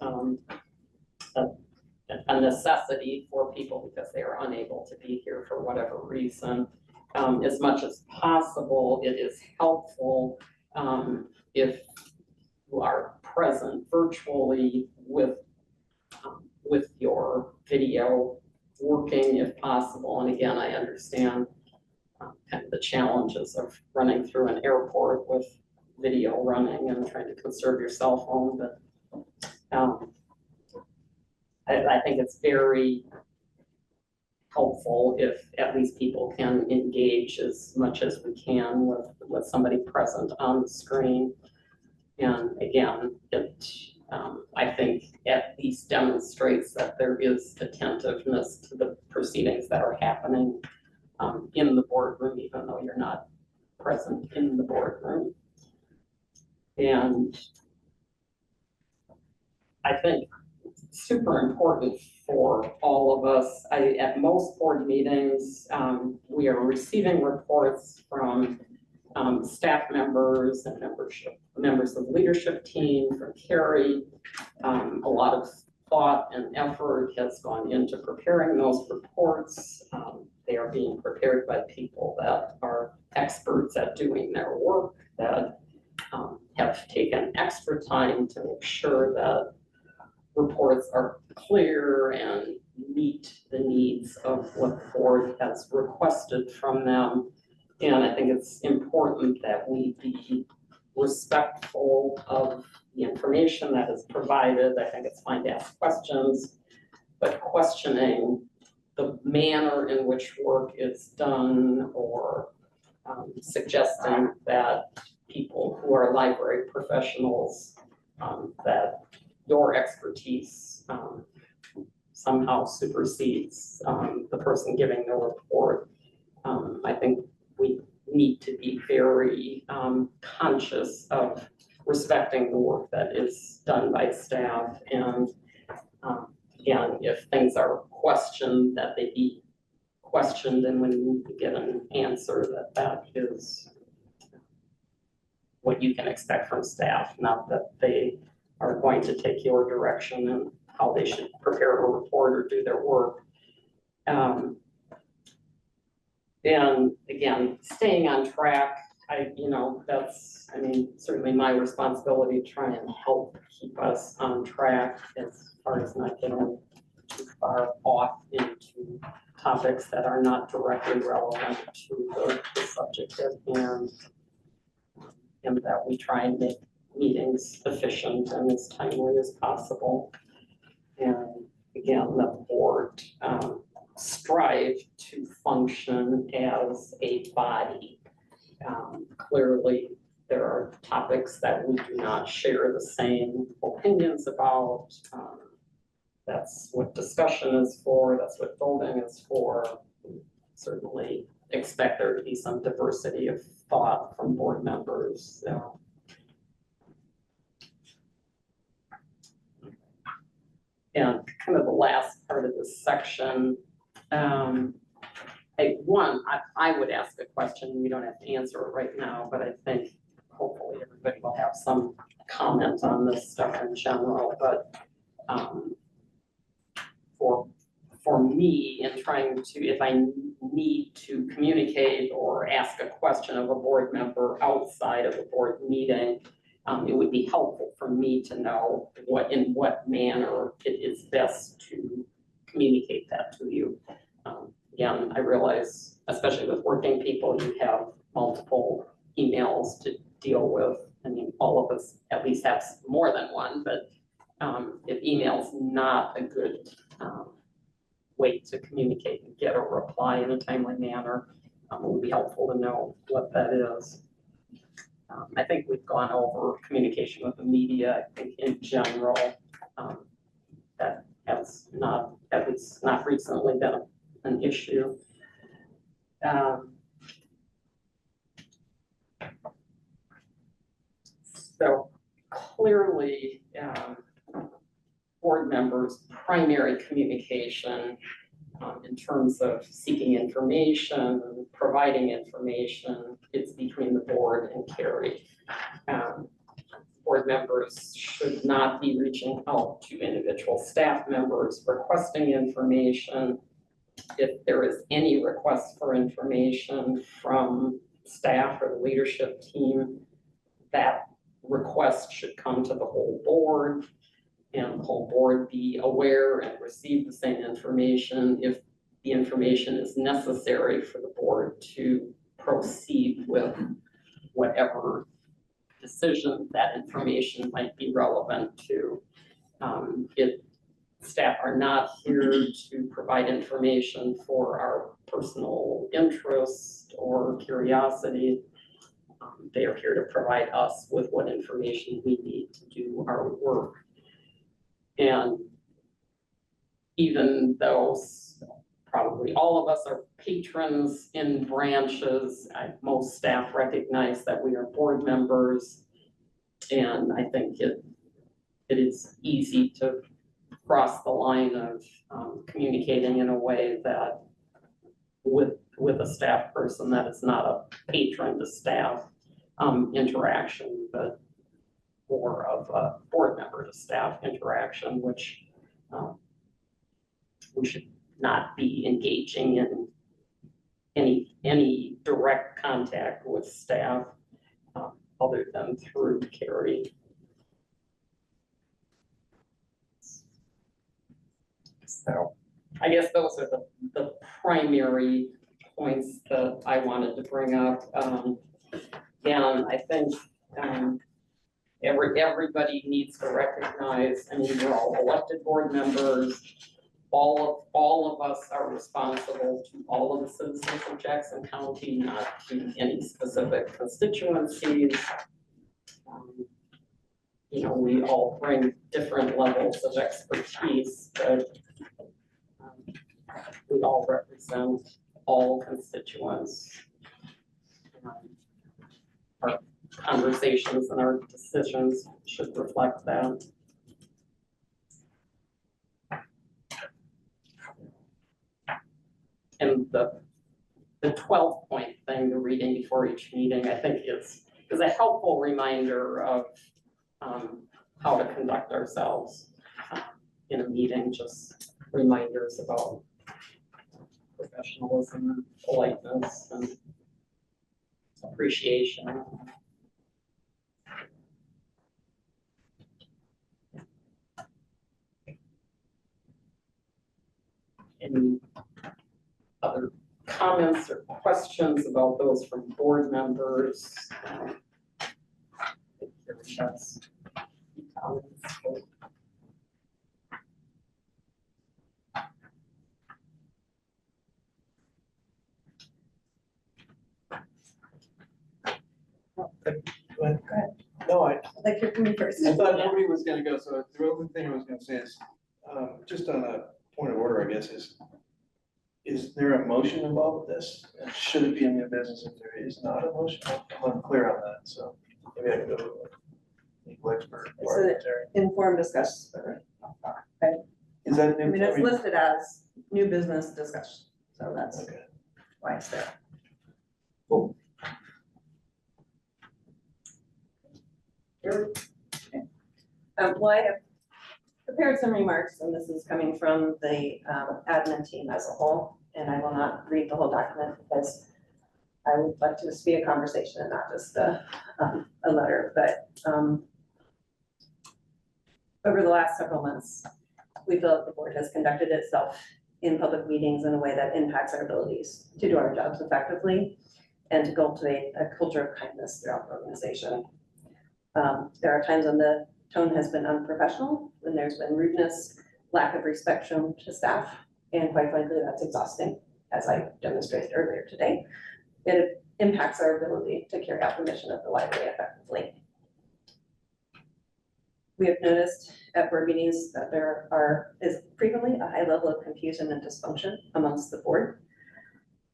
Speaker 1: a necessity for people because they are unable to be here for whatever reason. As much as possible, it is helpful if you are present virtually with your video working if possible. And again, I understand kind of the challenges of running through an airport with video running and trying to conserve your cell phone, but I think it's very helpful if at least people can engage as much as we can with somebody present on the screen. And again, I think at least demonstrates that there is attentiveness to the proceedings that are happening in the boardroom, even though you're not present in the boardroom. And I think super important for all of us. At most board meetings, we are receiving reports from staff members and members of the leadership team, from Carrie. A lot of thought and effort has gone into preparing those reports. They are being prepared by people that are experts at doing their work, that have taken extra time to make sure that reports are clear and meet the needs of what the board has requested from them. And I think it's important that we be respectful of the information that is provided. I think it's fine to ask questions, but questioning the manner in which work is done, or suggesting that people who are library professionals, that your expertise somehow supersedes the person giving the report. I think we need to be very conscious of respecting the work that is done by staff, and again, if things are questioned, that they be questioned and when you get an answer that is what you can expect from staff, not that they are going to take your direction and how they should prepare a report or do their work. And again, staying on track, that's, certainly my responsibility to try and help keep us on track as far as not getting too far off into topics that are not directly relevant to the subject at hand. And that we try and make meetings efficient and as timely as possible. And again, the board strive to function as a body. Clearly, there are topics that we do not share the same opinions about. That's what discussion is for, that's what voting is for. We certainly expect there to be some diversity of thought from board members. And kind of the last part of this section, I would ask a question, we don't have to answer it right now, but I think hopefully everybody will have some comment on this stuff in general, but for me in trying to, if I need to communicate or ask a question of a board member outside of a board meeting, it would be helpful for me to know in what manner it is best to communicate that to you. Again, I realize, especially with working people, you have multiple emails to deal with. All of us at least have more than one, but if email's not a good way to communicate and get a reply in a timely manner, it would be helpful to know what that is. I think we've gone over communication with the media. I think in general, that has not, at least not recently, been an issue. So clearly, board members' primary communication in terms of seeking information, providing information, it's between the board and Carrie. Board members should not be reaching out to individual staff members requesting information. If there is any request for information from staff or the leadership team, that request should come to the whole board, and the whole board be aware and receive the same information if the information is necessary for the board to proceed with whatever decision that information might be relevant to. If staff are not here to provide information for our personal interest or curiosity, they are here to provide us with what information we need to do our work. And even though probably all of us are patrons in branches, most staff recognize that we are board members. And I think it is easy to cross the line of communicating in a way that with a staff person that is not a patron to staff interaction, but more of a board member to staff interaction, which we should not be engaging in any direct contact with staff other than through Carrie. So I guess those are the primary points that I wanted to bring up. And I think everybody needs to recognize, we're all elected board members. All of us are responsible to all of the citizens of Jackson County, not to any specific constituencies. We all bring different levels of expertise, but we all represent all constituents. Our conversations and our decisions should reflect that. And the 12-point thing, the reading before each meeting, I think is a helpful reminder of how to conduct ourselves in a meeting, just reminders about professionalism and politeness and appreciation. Any other comments or questions about those from board members? That's comments.
Speaker 7: No,
Speaker 3: I'd like to hear from you first.
Speaker 7: I thought nobody was gonna go, so the only thing I was gonna say is, just on a point of order, I guess, is there a motion involved with this? And should it be a new business if there is not a motion? I'm unclear on that, so maybe I can go to a legal expert.
Speaker 3: It's an informed discussion.
Speaker 7: Is that?
Speaker 3: I mean, it's listed as new business discussion, so that's
Speaker 7: Okay.
Speaker 3: why it's there.
Speaker 7: Cool.
Speaker 3: Well, I have prepared some remarks, and this is coming from the admin team as a whole, and I will not read the whole document because I would like this to be a conversation and not just a letter, but over the last several months, we feel that the board has conducted itself in public meetings in a way that impacts our abilities to do our jobs effectively and to cultivate a culture of kindness throughout the organization. There are times when the tone has been unprofessional, when there's been rudeness, lack of respect shown to staff, and quite frankly, that's exhausting, as I demonstrated earlier today. It impacts our ability to carry out the mission of the library effectively. We have noticed at board meetings that there is frequently a high level of confusion and dysfunction amongst the board.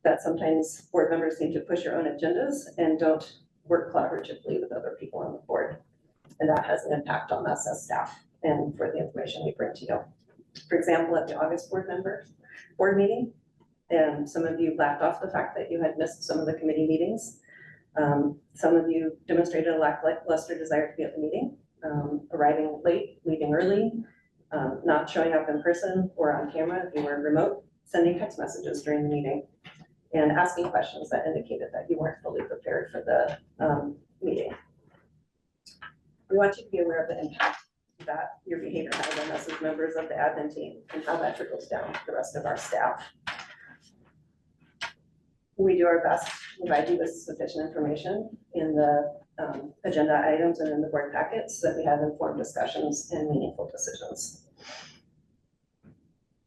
Speaker 3: That sometimes board members seem to push your own agendas and don't work collaboratively with other people on the board. And that has an impact on us as staff and for the information we bring to you. For example, at the August board meeting, and some of you laughed off the fact that you had missed some of the committee meetings. Some of you demonstrated a lackluster desire to be at the meeting, arriving late, leaving early, not showing up in person or on camera if you were remote, sending text messages during the meeting, and asking questions that indicated that you weren't fully prepared for the meeting. We want you to be aware of the impact that your behavior has on us as members of the admin team and how that trickles down to the rest of our staff. We do our best to provide you with sufficient information in the agenda items and in the board packets so that we have informed discussions and meaningful decisions.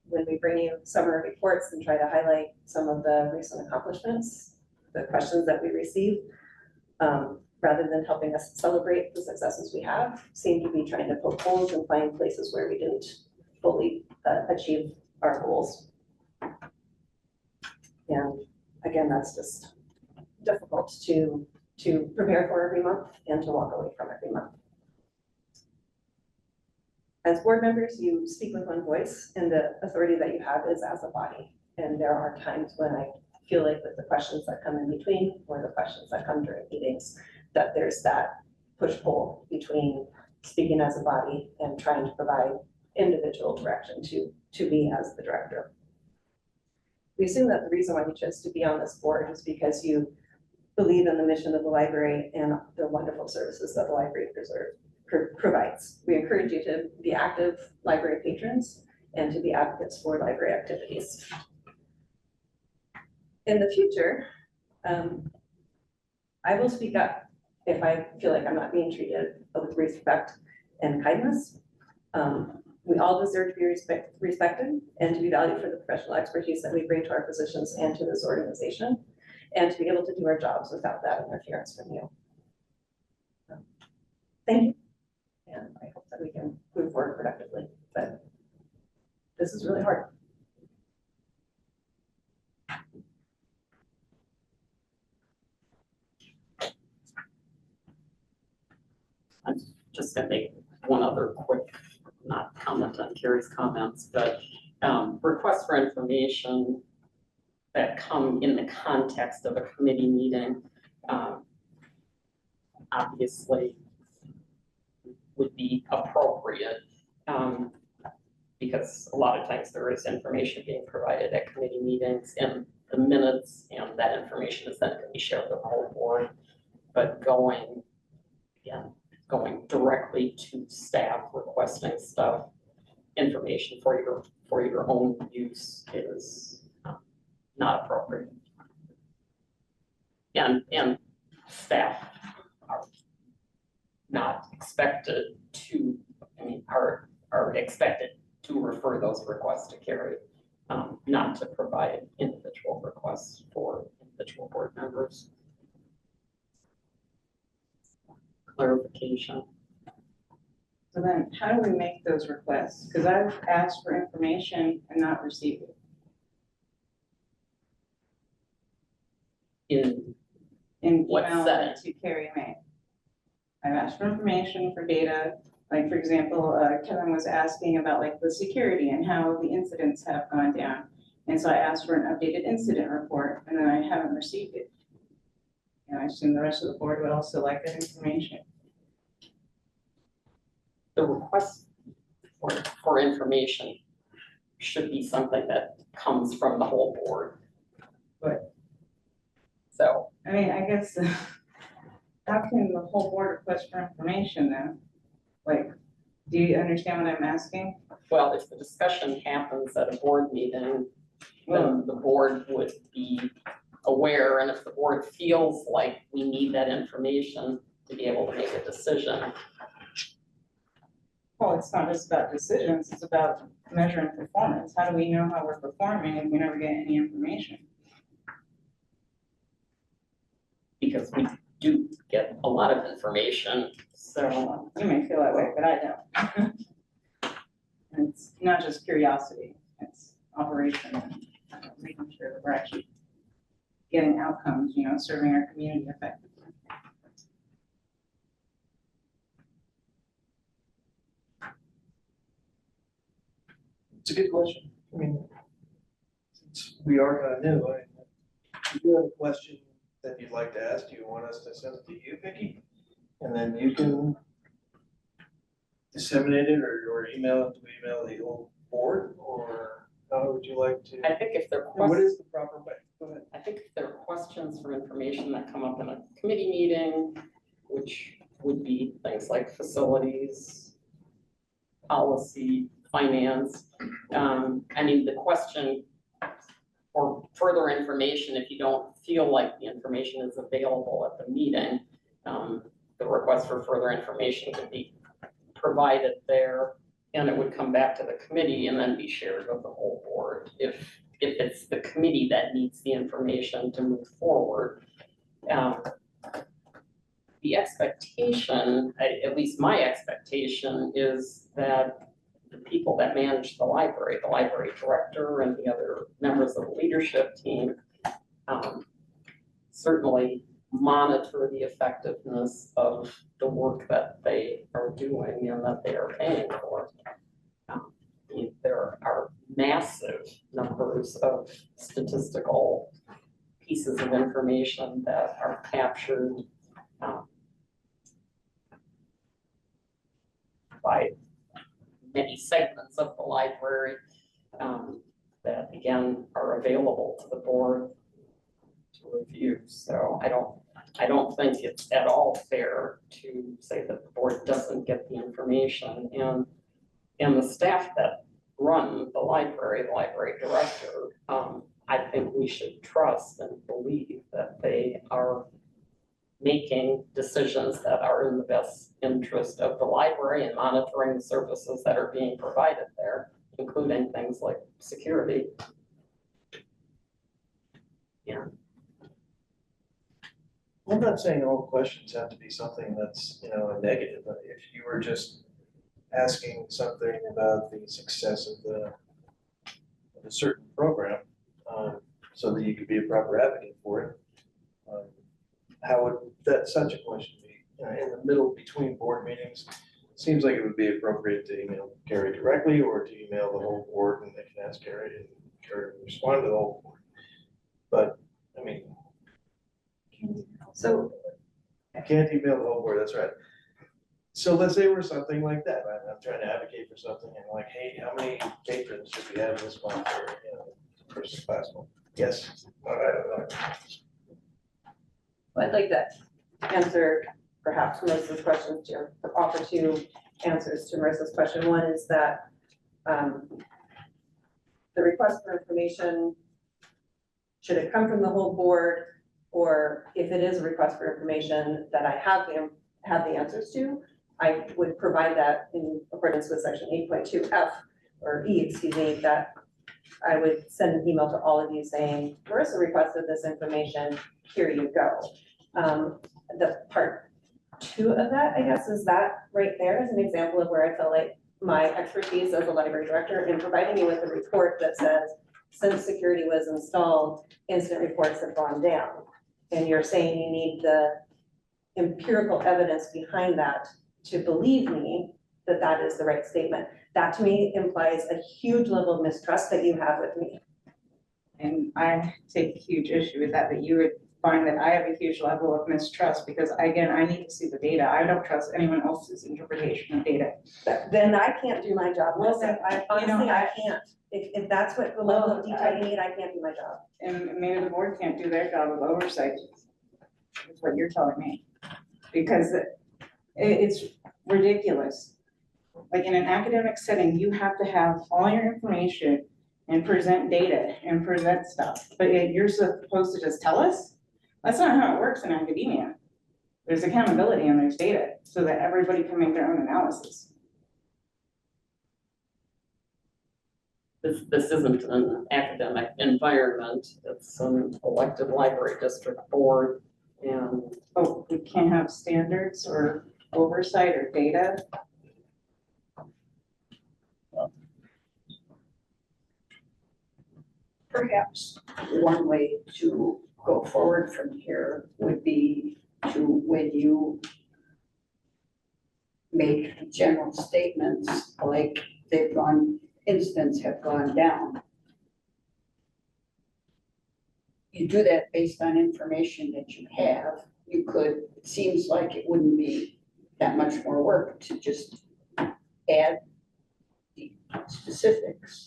Speaker 3: When we bring you summary reports and try to highlight some of the recent accomplishments, the questions that we receive, rather than helping us celebrate the successes we have, seem to be trying to poke holes and find places where we didn't fully achieve our goals. And again, that's just difficult to prepare for every month and to walk away from every month. As board members, you speak with one voice, and the authority that you have is as a body. And there are times when I feel like with the questions that come in between or the questions that come during meetings, that there's that push-pull between speaking as a body and trying to provide individual direction to me as the director. We assume that the reason why you chose to be on this board is because you believe in the mission of the library and the wonderful services that the library provides. We encourage you to be active library patrons and to be advocates for library activities. In the future, I will speak up if I feel like I'm not being treated with respect and kindness. We all deserve to be respected and to be valued for the professional expertise that we bring to our positions and to this organization, and to be able to do our jobs without that interference from you. Thank you. And I hope that we can move forward productively, but this is really hard.
Speaker 1: I'm just gonna make one other quick, not comment on Carrie's comments, but request for information that come in the context of a committee meeting, obviously would be appropriate. Because a lot of times there is information being provided at committee meetings and the minutes, and that information is then going to be shared with the whole board. But going directly to staff requesting stuff, information for your own use is not appropriate. And staff are not expected to, are expected to refer those requests to Carrie, not to provide individual requests for individual board members. Clarification.
Speaker 4: So then how do we make those requests? Because I've asked for information and not received it. In
Speaker 1: What
Speaker 4: email
Speaker 1: setting?
Speaker 4: to Carrie May. I've asked for information for data, like for example, Kevin was asking about like the security and how the incidents have gone down. And so I asked for an updated incident report and then I haven't received it. And I assume the rest of the board would also like that information.
Speaker 1: The request for information should be something that comes from the whole board.
Speaker 4: But
Speaker 1: so,
Speaker 4: I mean, I guess, how can the whole board request for information then? Like, do you understand what I'm asking?
Speaker 1: well, if the discussion happens at a board meeting, then the board would be aware, and if the board feels like we need that information to be able to make a decision.
Speaker 4: Well, it's not just about decisions, it's about measuring performance. How do we know how we're performing if we never get any information?
Speaker 1: Because we do get a lot of information, so.
Speaker 4: So you may feel that way, but I don't. And it's not just curiosity, it's operation and making sure that we're actually getting outcomes, serving our community effectively.
Speaker 7: It's a good question. I mean, since we are kind of new, if you have a question that you'd like to ask, do you want us to send it to you, Vicki? And then you can disseminate it or email the whole board, or how would you like to?
Speaker 1: I think if there are
Speaker 7: What
Speaker 1: questions,
Speaker 7: is the proper way? Go ahead.
Speaker 1: I think if there are questions for information that come up in a committee meeting, which would be things like facilities, policy, finance. I mean, the question for further information, if you don't feel like the information is available at the meeting, the request for further information could be provided there, and it would come back to the committee and then be shared with the whole board if it's the committee that needs the information to move forward. The expectation, at least my expectation, is that the people that manage the library director and the other members of the leadership team, certainly monitor the effectiveness of the work that they are doing and that they are paying for. There are massive numbers of statistical pieces of information that are captured by many segments of the library that again are available to the board to review. So I don't think it's at all fair to say that the board doesn't get the information, and the staff that run the library director, I think we should trust and believe that they are making decisions that are in the best interest of the library and monitoring the services that are being provided there, including things like security. Yeah.
Speaker 7: I'm not saying all questions have to be something that's, a negative, but if you were just asking something about the success of a certain program, so that you could be a proper advocate for it, how would that such a question be? In the middle between board meetings, seems like it would be appropriate to email Carrie directly or to email the whole board, and they can ask Carrie and Carrie will respond to the whole board. But, I mean,
Speaker 3: So,
Speaker 7: you can't email the whole board, that's right. So let's say we're something like that, I'm trying to advocate for something and like, hey, how many patrons should we have this month for, first class one? Yes, I don't know.
Speaker 3: I'd like to answer perhaps Marissa's question, to offer two answers to Marissa's question. One is that the request for information, should it come from the whole board? Or if it is a request for information that I have the answers to, I would provide that in accordance with section 8.2 F or E, excuse me, that I would send an email to all of you saying, Marissa requested this information, here you go. The part two of that, I guess, is that right there is an example of where I feel like my expertise as a library director in providing you with a report that says, since security was installed, incident reports have gone down. And you're saying you need the empirical evidence behind that to believe me that that is the right statement. That to me implies a huge level of mistrust that you have with me.
Speaker 4: And I take huge issue with that you would find that I have a huge level of mistrust because again, I need to see the data. I don't trust anyone else's interpretation of data.
Speaker 3: Then I can't do my job.
Speaker 4: Well,
Speaker 3: Listen,
Speaker 4: then,
Speaker 3: honestly, I can't. If that's what the level of detail you need, I can't do my job.
Speaker 4: And maybe the board can't do their job of oversight, is what you're telling me. Because it's ridiculous. Like in an academic setting, you have to have all your information and present data and present stuff, but yet you're supposed to just tell us? That's not how it works in academia. There's accountability and there's data so that everybody can make their own analysis.
Speaker 1: This isn't an academic environment, it's an elected library district board, and
Speaker 4: Oh, we can't have standards or oversight or data?
Speaker 8: Perhaps one way to go forward from here would be to, when you make general statements like incidents have gone down. You do that based on information that you have. You could, it seems like it wouldn't be that much more work to just add the specifics.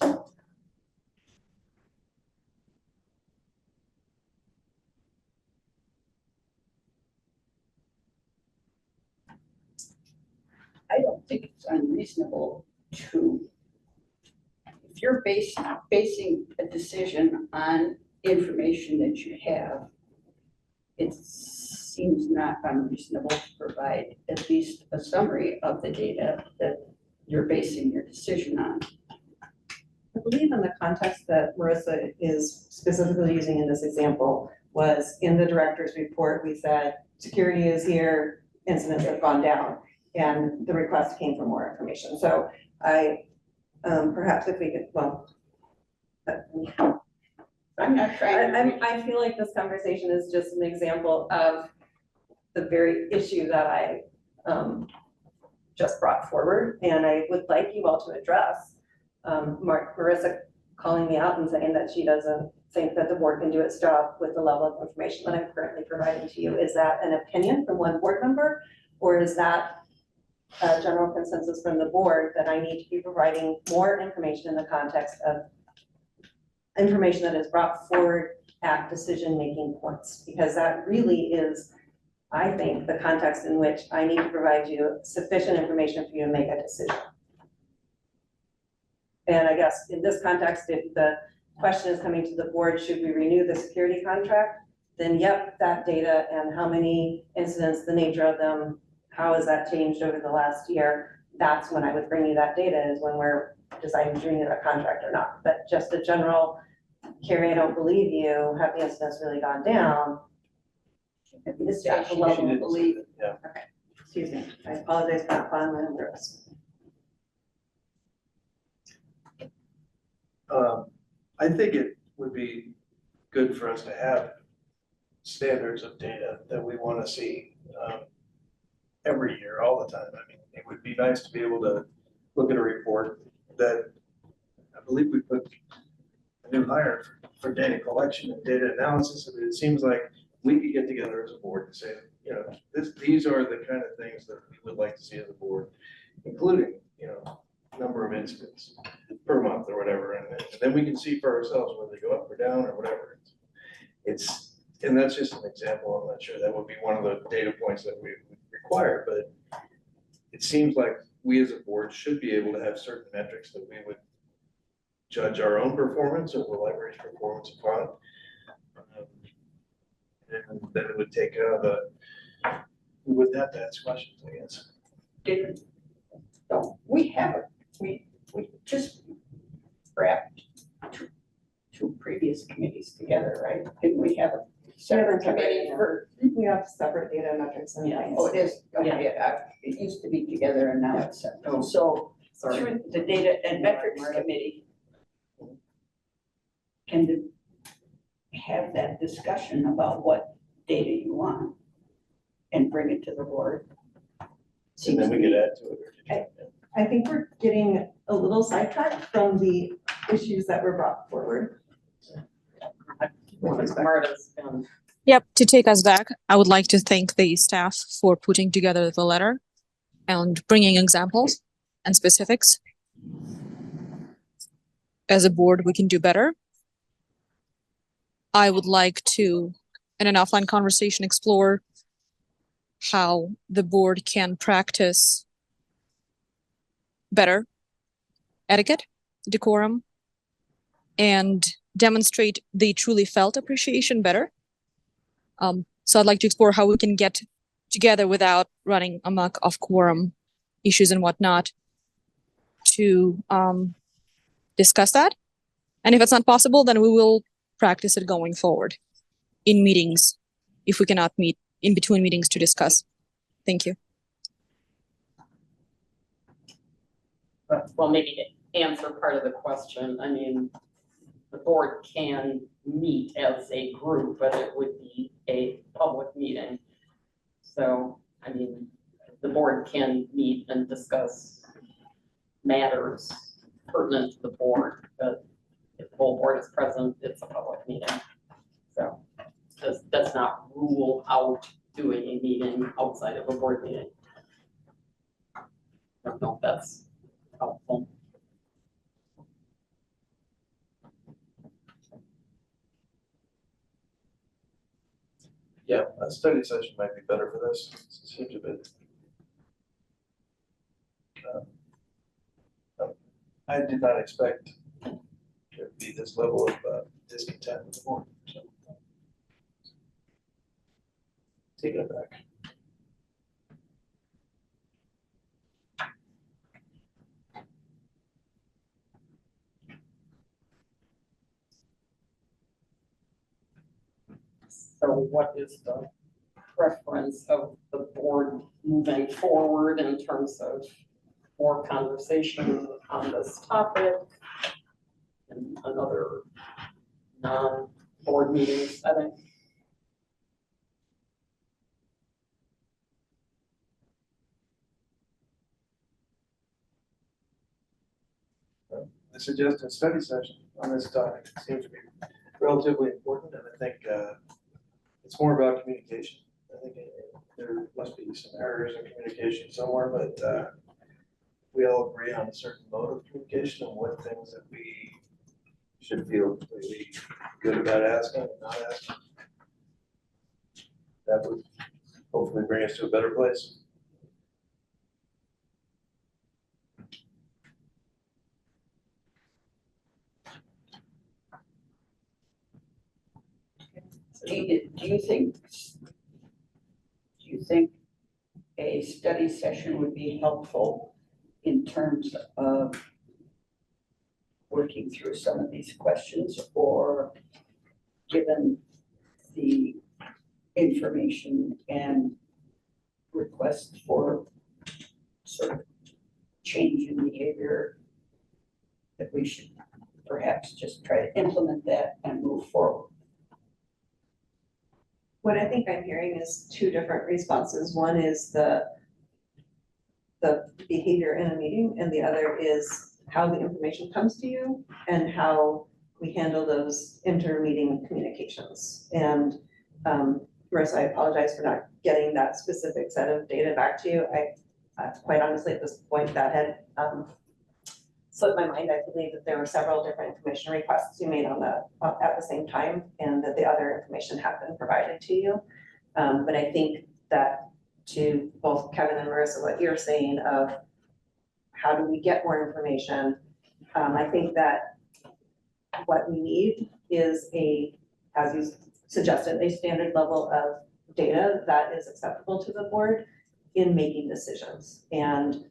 Speaker 8: I don't think it's unreasonable to, if you're basing a decision on information that you have, it seems not unreasonable to provide at least a summary of the data that you're basing your decision on.
Speaker 3: I believe in the context that Marissa is specifically using in this example was in the director's report, we said, security is here, incidents have gone down, and the request came for more information. So I, perhaps if we could, well,
Speaker 8: I'm not trying to.
Speaker 3: I feel like this conversation is just an example of the very issue that I just brought forward, and I would like you all to address. Marissa calling me out and saying that she doesn't think that the board can do its job with the level of information that I'm currently providing to you. Is that an opinion from one board member, or is that a general consensus from the board that I need to be providing more information in the context of information that is brought forward at decision-making points? Because that really is, I think, the context in which I need to provide you sufficient information for you to make a decision. And I guess in this context, if the question is coming to the board, should we renew the security contract? Then yep, that data and how many incidents, the nature of them, how has that changed over the last year? That's when I would bring you that data, is when we're deciding to renew that contract or not. But just a general, Carrie, I don't believe you, have the incidents really gone down? Is that the level of belief?
Speaker 7: Yeah.
Speaker 3: Okay, excuse me, I apologize for not following my own rules.
Speaker 7: I think it would be good for us to have standards of data that we want to see every year, all the time. I mean, it would be nice to be able to look at a report that, I believe we put a new hire for data collection and data analysis. I mean, it seems like we could get together as a board and say, you know, these are the kind of things that we would like to see as a board, including, you know, number of incidents per month or whatever. And then we can see for ourselves whether they go up or down or whatever. And that's just an example. I'm not sure that would be one of the data points that we would require, but it seems like we as a board should be able to have certain metrics that we would judge our own performance or the library's performance upon. And then it would take we would have to ask questions, I guess.
Speaker 8: We just wrapped two previous committees together, right? Didn't we have a separate committee for?
Speaker 3: We have separate data metrics and
Speaker 1: Yeah.
Speaker 3: things.
Speaker 8: Oh, it is, okay, it used to be together and now it's separate.
Speaker 1: Oh.
Speaker 8: So
Speaker 1: Sorry.
Speaker 8: through the data and metrics committee can have that discussion about what data you want and bring it to the board.
Speaker 7: And then we could add to it.
Speaker 3: I think we're getting a little sidetracked from the issues that were brought forward.
Speaker 1: Marta's been
Speaker 5: Yep, to take us back, I would like to thank the staff for putting together the letter and bringing examples and specifics. As a board, we can do better. I would like to, in an offline conversation, explore how the board can practice better etiquette, decorum, and demonstrate the truly felt appreciation better. So I'd like to explore how we can get together without running amok of quorum issues and whatnot to discuss that. And if it's not possible, then we will practice it going forward in meetings if we cannot meet in between meetings to discuss. Thank you.
Speaker 1: well, maybe to answer part of the question, I mean, the board can meet as a group, but it would be a public meeting. So, I mean, the board can meet and discuss matters pertinent to the board, but if the whole board is present, it's a public meeting. So, does not rule out doing a meeting outside of a board meeting. I don't know if that's helpful.
Speaker 7: Yeah, a study session might be better for this. It seems a bit. I did not expect there to be this level of discontent with the board. So. Take it back.
Speaker 1: So what is the preference of the board moving forward in terms of more conversation on this topic and another non-board meeting setting?
Speaker 7: I suggest a study session on this topic. It seems to be relatively important, and I think it's more about communication. I think there must be some errors in communication somewhere, but we all agree on a certain mode of communication and what things that we should feel completely good about asking and not asking. That would hopefully bring us to a better place.
Speaker 8: Do you think a study session would be helpful in terms of working through some of these questions, or given the information and request for sort of change in behavior, that we should perhaps just try to implement that and move forward?
Speaker 3: What I think I'm hearing is two different responses. One is the behavior in a meeting, and the other is how the information comes to you and how we handle those inter-meeting communications. And Marissa, I apologize for not getting that specific set of data back to you. Quite honestly, at this point, that had slipped my mind. I believe that there were several different information requests you made on at the same time, and that the other information had been provided to you. But I think that to both Kevin and Marissa, what you're saying of how do we get more information? I think that what we need is as you suggested, a standard level of data that is acceptable to the board in making decisions. And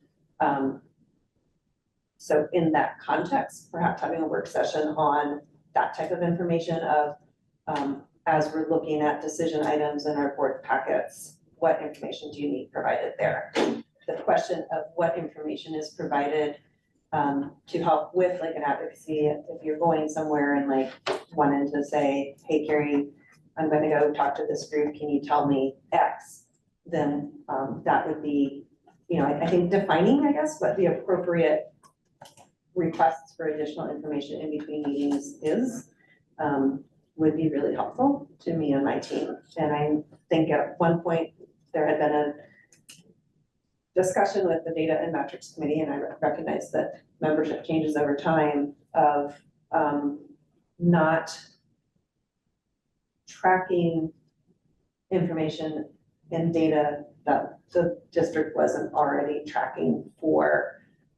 Speaker 3: so in that context, perhaps having a work session on that type of information of, as we're looking at decision items in our board packets, what information do you need provided there? The question of what information is provided to help with like an advocacy, if you're going somewhere and like wanting to say, hey, Carrie, I'm gonna go talk to this group, can you tell me X? Then that would be, I think defining, I guess, what the appropriate requests for additional information in between meetings is, would be really helpful to me and my team. And I think at one point there had been a discussion with the Data and Metrics Committee, and I recognize that membership changes over time of not tracking information and data that the district wasn't already tracking for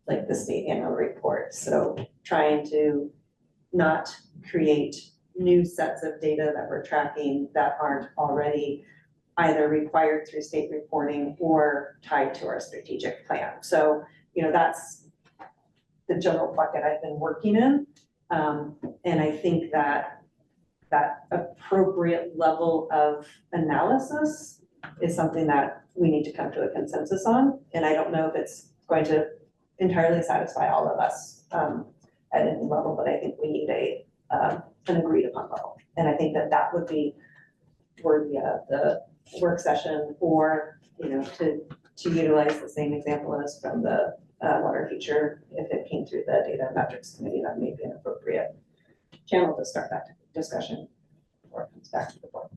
Speaker 3: like the state annual report. So trying to not create new sets of data that we're tracking that aren't already either required through state reporting or tied to our strategic plan. So, that's the general bucket I've been working in. And I think that that appropriate level of analysis is something that we need to come to a consensus on. And I don't know if it's going to entirely satisfy all of us at any level, but I think we need an agreed upon level. And I think that would be worthy of the work session, or, to utilize the same example as from the water feature, if it came through the Data and Metrics Committee, that may be an appropriate channel to start that discussion before it comes back to the board.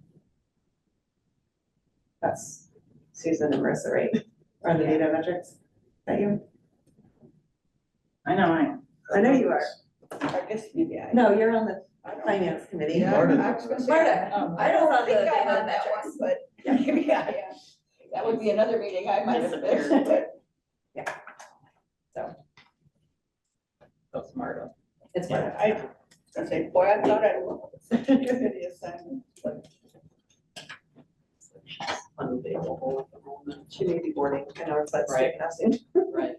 Speaker 3: That's Susan and Marissa, right? On the Data and Metrics, is that you?
Speaker 4: I know I am.
Speaker 3: I know you are.
Speaker 8: I guess maybe
Speaker 3: No, you're on the
Speaker 8: I don't-
Speaker 3: Finance Committee.
Speaker 8: Yeah,
Speaker 7: Marta.
Speaker 8: I was gonna say,
Speaker 3: Marta.
Speaker 8: I don't think I'm
Speaker 3: Data
Speaker 8: on that
Speaker 3: metrics.
Speaker 8: one, but maybe I am. That would be another meeting I might have missed,
Speaker 1: Disappeared.
Speaker 8: but
Speaker 1: So Marta.
Speaker 3: It's
Speaker 8: yeah,
Speaker 3: fine.
Speaker 8: I was gonna say, boy, I thought I was. The assignment, but
Speaker 1: Unavailable at the moment.
Speaker 3: She may be boarding, I know it's that
Speaker 1: Right.
Speaker 3: state casting.
Speaker 1: Right.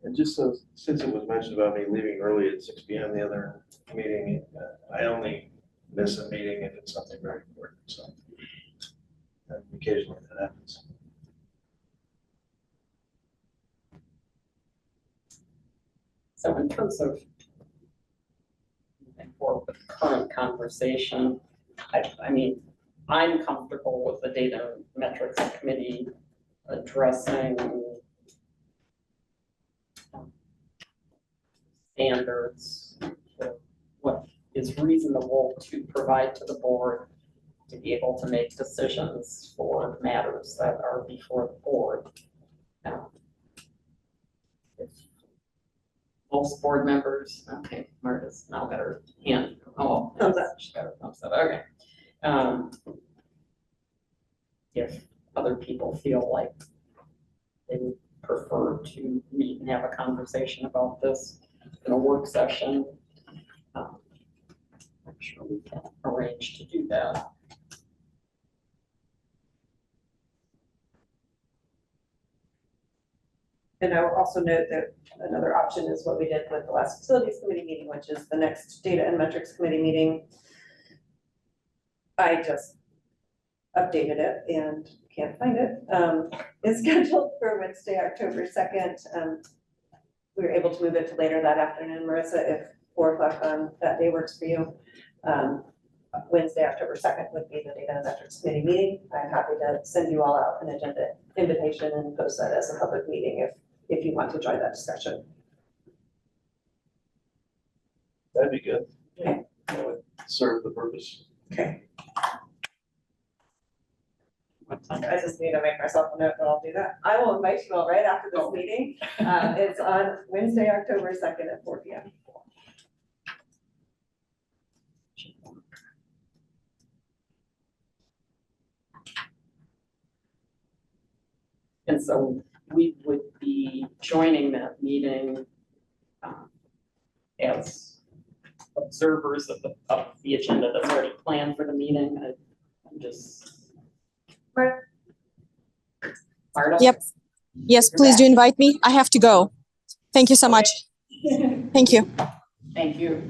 Speaker 7: And just so, since it was mentioned about me leaving early at 6 p.m. the other meeting, I only miss a meeting if it's something very important, so occasionally that happens.
Speaker 1: So in terms of moving forward with the current conversation, I mean, I'm comfortable with the Data and Metrics Committee addressing standards for what is reasonable to provide to the board to be able to make decisions for matters that are before the board. If most board members, okay, Marta's now got her hand,
Speaker 3: Thumbs up.
Speaker 1: she's got her thumbs up, okay. If other people feel like they would prefer to meet and have a conversation about this in a work session, I'm sure we can arrange to do that.
Speaker 3: And I will also note that another option is what we did with the last Facilities Committee meeting, which is the next Data and Metrics Committee meeting. I just updated it and can't find it. It's scheduled for Wednesday, October 2nd. We were able to move it to later that afternoon, Marissa, if 4 o'clock on that day works for you. Wednesday, October 2nd would be the Data and Metrics Committee meeting. I'm happy to send you all out an agenda invitation and post that as a public meeting if you want to join that discussion.
Speaker 7: That'd be good.
Speaker 3: Okay.
Speaker 7: That would serve the purpose.
Speaker 3: Okay.
Speaker 1: What time?
Speaker 3: I just need to make myself a note that I'll do that. I will invite you all right after this meeting. It's on Wednesday, October 2nd at 4 p.m.
Speaker 1: And so we would be joining that meeting as observers of the agenda that's already planned for the meeting. I'm just.
Speaker 3: Right.
Speaker 1: Marta?
Speaker 5: Yep. Yes, please do invite me. I have to go. Thank you so much. Thank you.
Speaker 1: Thank you.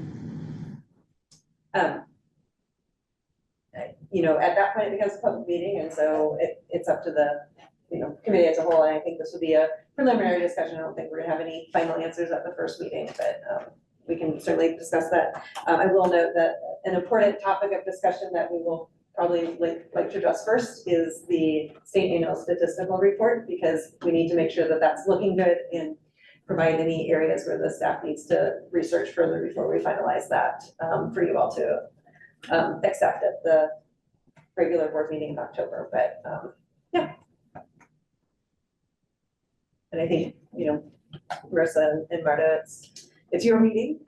Speaker 3: You know, at that point, it becomes a public meeting, and so it's up to the, you know, committee as a whole, and I think this will be a preliminary discussion. I don't think we're gonna have any final answers at the first meeting, but we can certainly discuss that. I will note that an important topic of discussion that we will probably like to address first is the state annual statistical report, because we need to make sure that that's looking good and provide any areas where the staff needs to research further before we finalize that for you all to accept at the regular board meeting in October, but yeah. And I think, you know, Marissa and Marta, it's your meeting,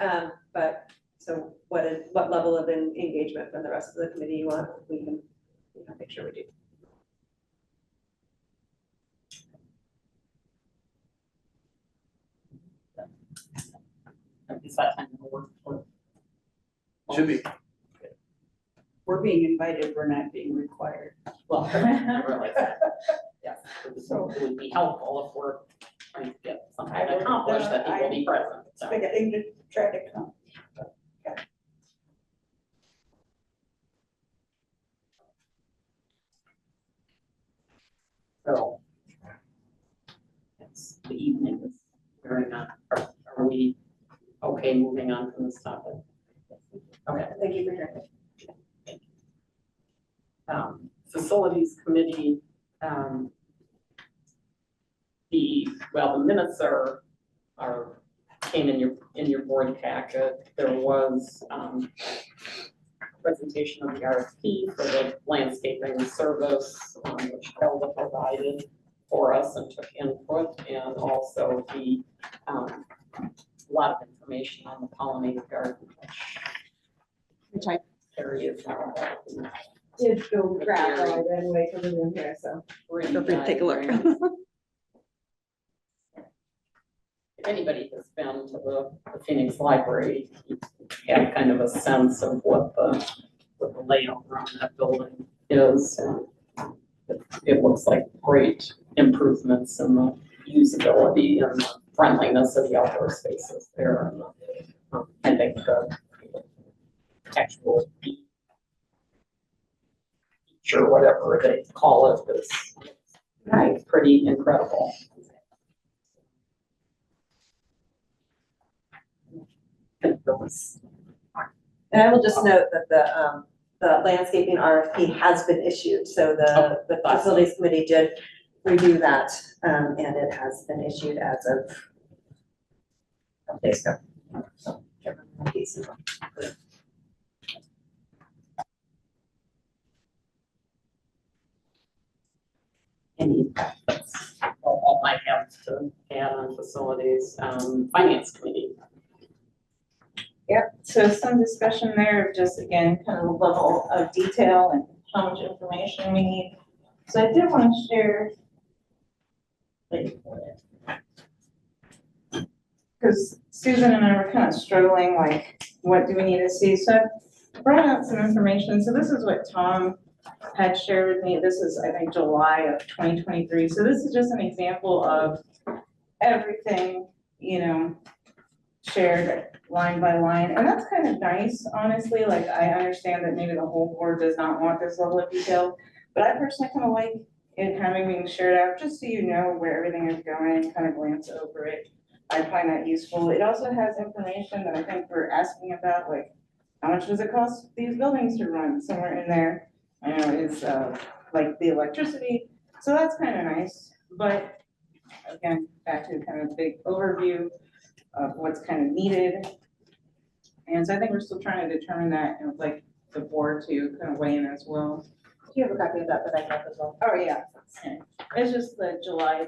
Speaker 3: but so what level of engagement from the rest of the committee you want, we can, you know, make sure we do.
Speaker 1: Is that time to work for?
Speaker 7: Should be.
Speaker 8: We're being invited, we're not being required.
Speaker 1: Well, I realize that. Yes, it would be helpful if we're trying to get something accomplished that people be present. So.
Speaker 8: Beginning to try to come.
Speaker 1: So. It's the evening is very on. Are we okay moving on from this topic? Okay.
Speaker 3: Thank you for hearing it.
Speaker 1: Facilities committee, the minutes came in your board packet. There was presentation of the RFP for the landscaping service, which Elda provided for us and took input, and also the a lot of information on the pollinated garden, which I carry is now.
Speaker 3: Did go grab while I ran away from the room here, so feel free to take a look.
Speaker 1: If anybody has been to the Phoenix Library, you have kind of a sense of what the layout around that building is. It looks like great improvements in the usability and the friendliness of the outdoor spaces there. And I think the actual or whatever they call it is pretty incredible.
Speaker 3: And I will just note that the landscaping RFP has been issued, so the facilities committee did review that, and it has been issued as of a couple days ago. So,
Speaker 1: Any, that's all I have to add on facilities. Finance committee.
Speaker 4: Yep, so some discussion there of just, again, kind of the level of detail and how much information we need. So I did want to share, because Susan and I were kind of struggling, like, what do we need to see? So I brought out some information. So this is what Tom had shared with me. This is, I think, July of 2023. So this is just an example of everything, you know, shared line by line. And that's kind of nice, honestly. Like, I understand that maybe the whole board does not want this level of detail, but I personally kind of like it having being shared out, just so you know where everything is going, kind of glance over it. I find that useful. It also has information that I think we're asking about, like, how much does it cost these buildings to run? Somewhere in there, I know, is like the electricity. So that's kind of nice. But again, back to kind of big overview of what's kind of needed. And so I think we're still trying to determine that, and like the board to kind of weigh in as well.
Speaker 3: Do you have a copy of that I have as well?
Speaker 4: Oh, yeah. It's just the July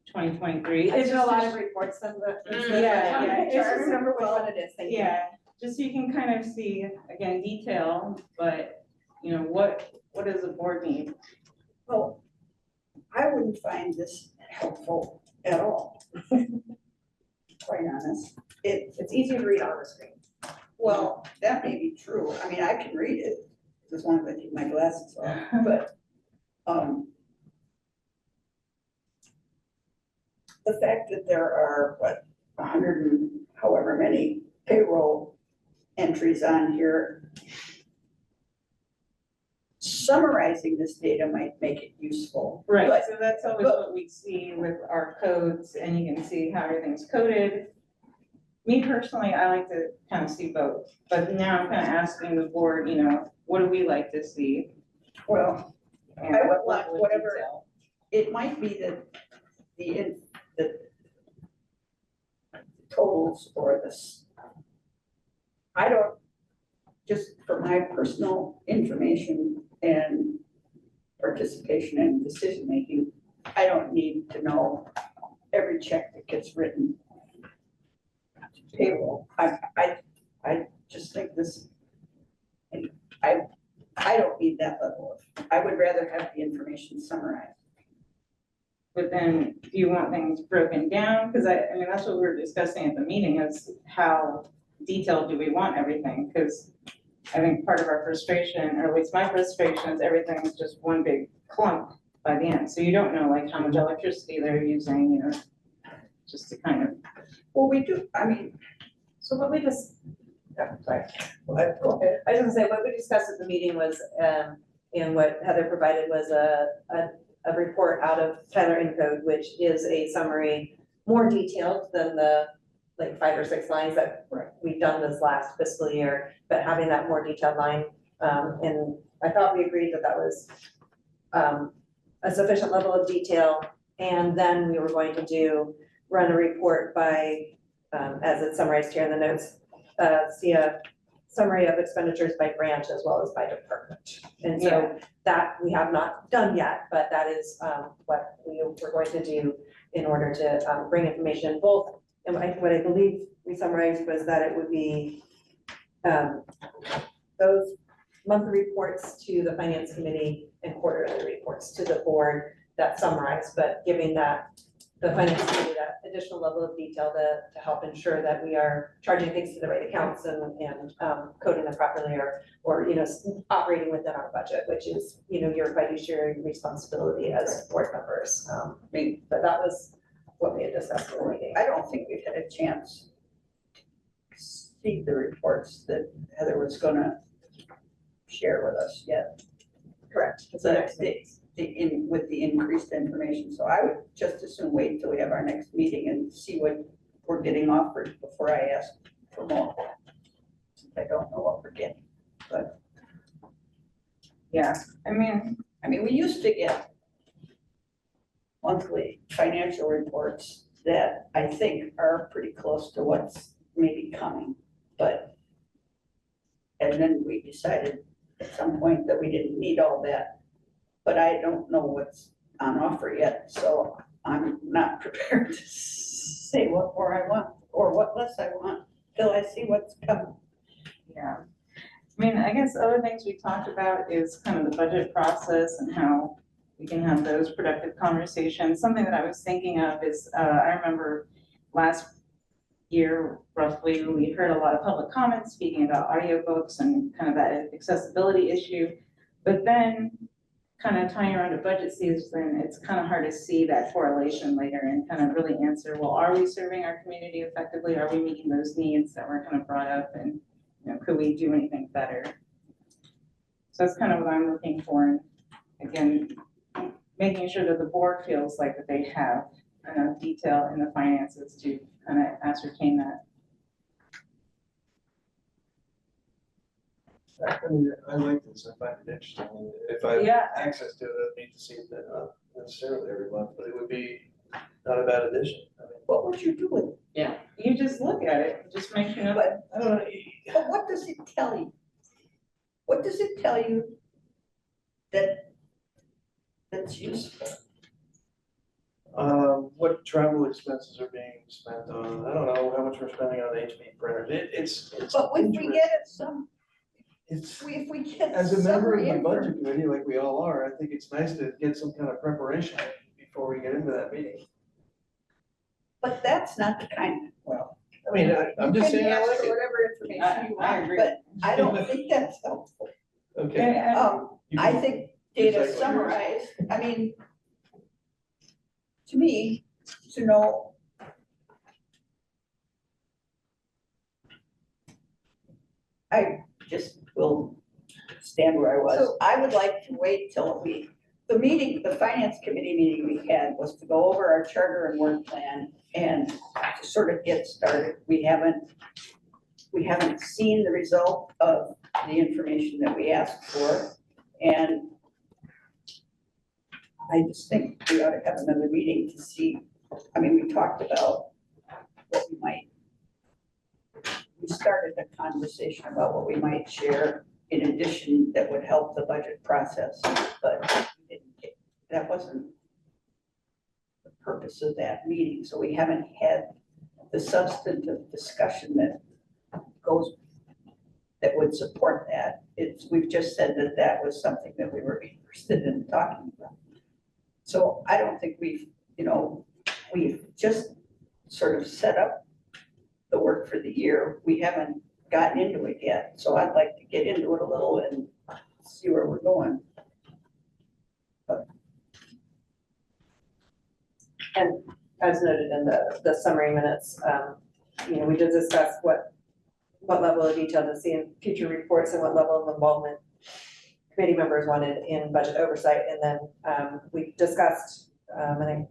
Speaker 4: 2023.
Speaker 3: It's a
Speaker 4: just
Speaker 3: lot
Speaker 4: to
Speaker 3: of reports, some of the.
Speaker 4: Yeah.
Speaker 3: It's just remember which one it is, thank you.
Speaker 4: Yeah, just so you can kind of see, again, detail, but, you know, what does the board need?
Speaker 8: Well, I wouldn't find this helpful at all. Quite honest.
Speaker 3: It's easier to read on the screen.
Speaker 8: Well, that may be true. I mean, I can read it as long as I take my glasses off, but, the fact that there are, what, 100 and however many payroll entries on here, summarizing this data might make it useful.
Speaker 4: Right,
Speaker 8: But-
Speaker 4: so that's always what we see with our codes, and you can see how everything's coded. Me personally, I like to kind of see both, but now I'm kind of asking the board, you know, what do we like to see?
Speaker 8: Well,
Speaker 4: And
Speaker 8: I would
Speaker 4: what
Speaker 8: want
Speaker 4: level of
Speaker 8: whatever-
Speaker 4: detail.
Speaker 8: it might be that the totals or this. I don't, just for my personal information and participation in decision-making, I don't need to know every check that gets written to payroll. I just think this, I don't need that level of, I would rather have the information summarized.
Speaker 4: But then, do you want things broken down? Because I mean, that's what we were discussing at the meeting, is how detailed do we want everything? Because I think part of our frustration, or at least my frustration, is everything is just one big clump by the end. So you don't know like how much electricity they're using, you know, just to kind of.
Speaker 8: Well, we do, I mean,
Speaker 3: So what we just, sorry.
Speaker 8: go ahead.
Speaker 3: I was gonna say, what we discussed at the meeting was, and what Heather provided was a report out of Tyler Encode, which is a summary, more detailed than the like 5 or 6 lines that we've done this last fiscal year, but having that more detailed line, and I thought we agreed that that was a sufficient level of detail, and then we were going to run a report by, as it's summarized here in the notes, see a summary of expenditures by branch as well as by department. And so that we have not done yet, but that is what we're going to do in order to bring information both. And what I believe we summarized was that it would be those monthly reports to the finance committee and quarterly reports to the board that summarize, but giving that the finance committee that additional level of detail to help ensure that we are charging things to the right accounts and coding them properly, or you know, operating within our budget, which is, you know, your fiduciary responsibility as board members. But that was what we had discussed in the meeting.
Speaker 8: I don't think we've had a chance to see the reports that Heather was gonna share with us yet.
Speaker 3: Correct. It's the next meeting.
Speaker 8: With the increased information, so I would just as soon wait till we have our next meeting and see what we're getting offered before I ask for more. Since I don't know what we're getting, but.
Speaker 4: Yeah, I mean,
Speaker 8: we used to get monthly financial reports that I think are pretty close to what's maybe coming, but. And then we decided at some point that we didn't need all that. But I don't know what's on offer yet, so I'm not prepared to say what more I want or what less I want till I see what's coming.
Speaker 4: yeah. I mean, I guess other things we talked about is kind of the budget process and how we can have those productive conversations. Something that I was thinking of is, I remember last year roughly, we heard a lot of public comments speaking about audiobooks and kind of that accessibility issue. But then kind of tying around a budget season, it's kind of hard to see that correlation later and kind of really answer, well, are we serving our community effectively? Are we meeting those needs that were kind of brought up, and you know, could we do anything better? So that's kind of what I'm looking for. And again, making sure that the board feels like that they have enough detail in the finances to kind of ascertain that.
Speaker 7: I like this, I find it interesting, if I have
Speaker 4: Yeah.
Speaker 7: access to it, I'd need to see it, not necessarily every month, but it would be not a bad addition. I mean,
Speaker 8: What would you do with it?
Speaker 4: You just look at it, it just makes you know.
Speaker 8: But,
Speaker 7: I don't know,
Speaker 8: but what does it tell you? What does it tell you that's useful?
Speaker 7: what travel expenses are being spent on, I don't know how much we're spending on HP printers, it's.
Speaker 8: But if we get it
Speaker 7: It's,
Speaker 8: if we get
Speaker 7: as a member of
Speaker 8: summary
Speaker 7: the
Speaker 8: info-
Speaker 7: budget committee, like we all are, I think it's nice to get some kind of preparation before we get into that meeting.
Speaker 8: But that's not the kind, well.
Speaker 7: I mean, I'm just saying I like
Speaker 8: You can ask for
Speaker 7: it.
Speaker 8: whatever information you
Speaker 4: I
Speaker 8: want,
Speaker 4: agree.
Speaker 8: but I don't think that's helpful.
Speaker 7: Okay. You
Speaker 8: I
Speaker 7: can-
Speaker 8: think data
Speaker 7: recycle yours.
Speaker 8: summarized, I mean, to me, to know. I just will stand where I was.
Speaker 3: So-
Speaker 8: I would like to wait till the meeting, the finance committee meeting we had was to go over our charter and work plan and to sort of get started. We haven't seen the result of the information that we asked for. And I just think we ought to have another meeting to see, I mean, we talked about what we started a conversation about what we might share in addition that would help the budget process, but we didn't that wasn't the purpose of that meeting, so we haven't had the substantive discussion that would support that. We've just said that was something that we were interested in talking about. So I don't think we've just sort of set up the work for the year. We haven't gotten into it yet, so I'd like to get into it a little and see where we're going.
Speaker 3: And as noted in the summary minutes, we did discuss what level of detail to see in future reports and what level of involvement committee members wanted in budget oversight. And then we discussed, and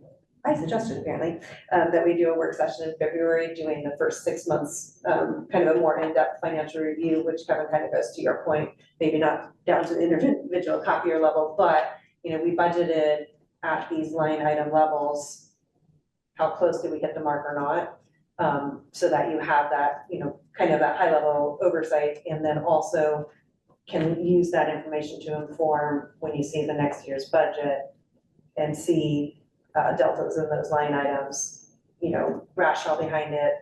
Speaker 3: I suggested apparently, that we do a work session in February doing the first 6 months, kind of a more in-depth financial review, which Kevin kind of goes to your point, maybe not down to the individual copier level, but we budgeted at these line item levels, how close did we get the mark or not? So that you have that, kind of that high level oversight, and then also can use that information to inform when you see the next year's budget and see deltas in those line items, rationale behind it,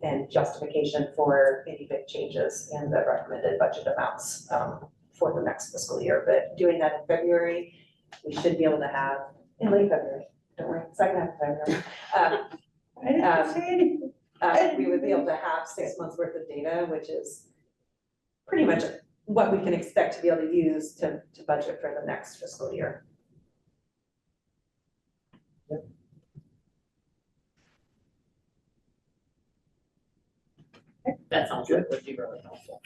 Speaker 3: and justification for any big changes in the recommended budget amounts for the next fiscal year. But doing that in February, we should be able to have, in late February, don't worry, second half of February.
Speaker 8: I didn't say anything.
Speaker 3: We would be able to have 6 months worth of data, which is pretty much what we can expect to be able to use to budget for the next fiscal year.
Speaker 1: That sounds good, would be really helpful.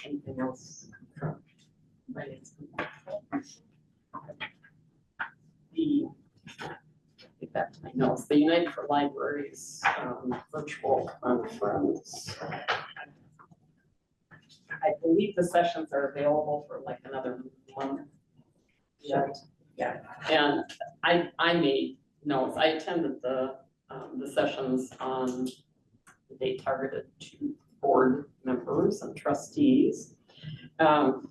Speaker 1: Anything else from finance? Get back to my notes, the United for Libraries virtual conference. I believe the sessions are available for like another month yet.
Speaker 3: Yeah.
Speaker 1: And I made notes, I attended the sessions on the date targeted to board members and trustees. And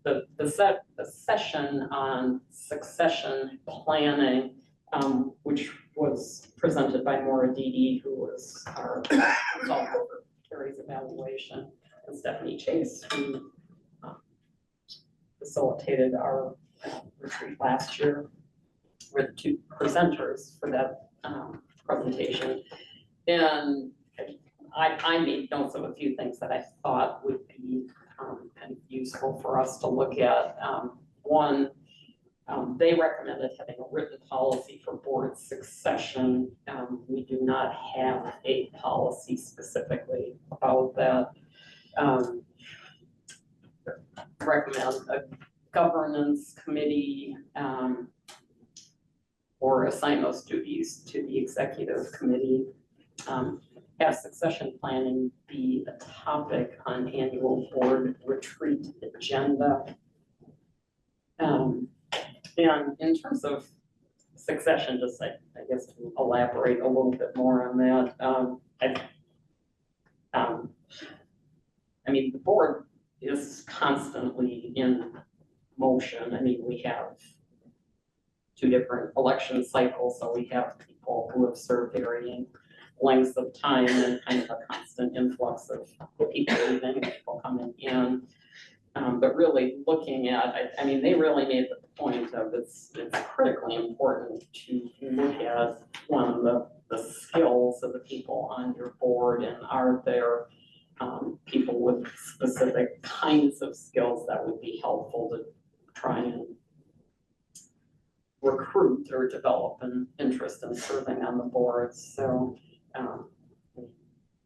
Speaker 1: the session on succession planning, which was presented by Maura Dede, who was our consultant for Carrie's evaluation, and Stephanie Chase, who facilitated our retreat last year, were the two presenters for that presentation. And I made notes of a few things that I thought would be kind of useful for us to look at. One, they recommended having a written policy for board succession. We do not have a policy specifically about that. Recommend a governance committee or assign those duties to the executive committee. have succession planning be a topic on annual board retreat agenda. And in terms of succession, just I guess to elaborate a little bit more on that, I mean, the board is constantly in motion. I mean, we have 2 different election cycles, so we have people who have served varying lengths of time and kind of a constant influx of people leaving, people coming in. But really looking at, I mean, they really made the point of it's critically important to look at one of the skills of the people on your board, and are there people with specific kinds of skills that would be helpful to try and recruit or develop an interest in serving on the board. So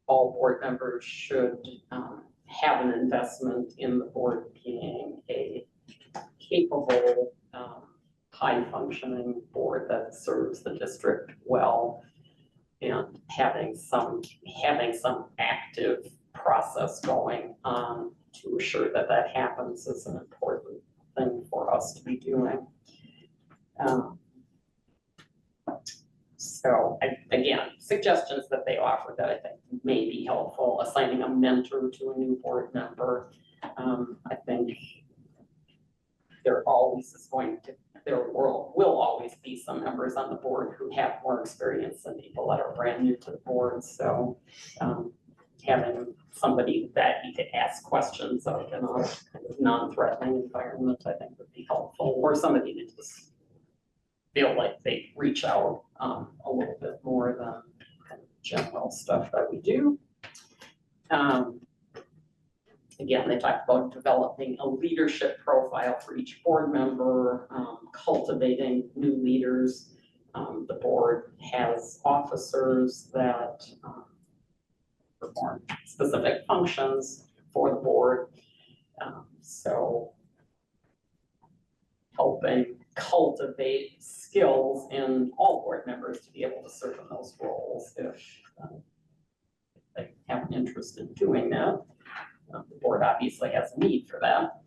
Speaker 1: all board members should have an investment in the board being a capable, high-functioning board that serves the district well, and having some active process going on to assure that that happens is an important thing for us to be doing. So again, suggestions that they offer that I think may be helpful: assigning a mentor to a new board member. I think there will always be some members on the board who have more experience than people that are brand new to the board. So having somebody that you could ask questions of in a kind of non-threatening environment, I think would be helpful, or somebody to just feel like they reach out a little bit more than kind of general stuff that we do. Again, they talked about developing a leadership profile for each board member, cultivating new leaders. The board has officers that perform specific functions for the board. So helping cultivate skills in all board members to be able to serve in those roles if they have an interest in doing that. The board obviously has a need for that.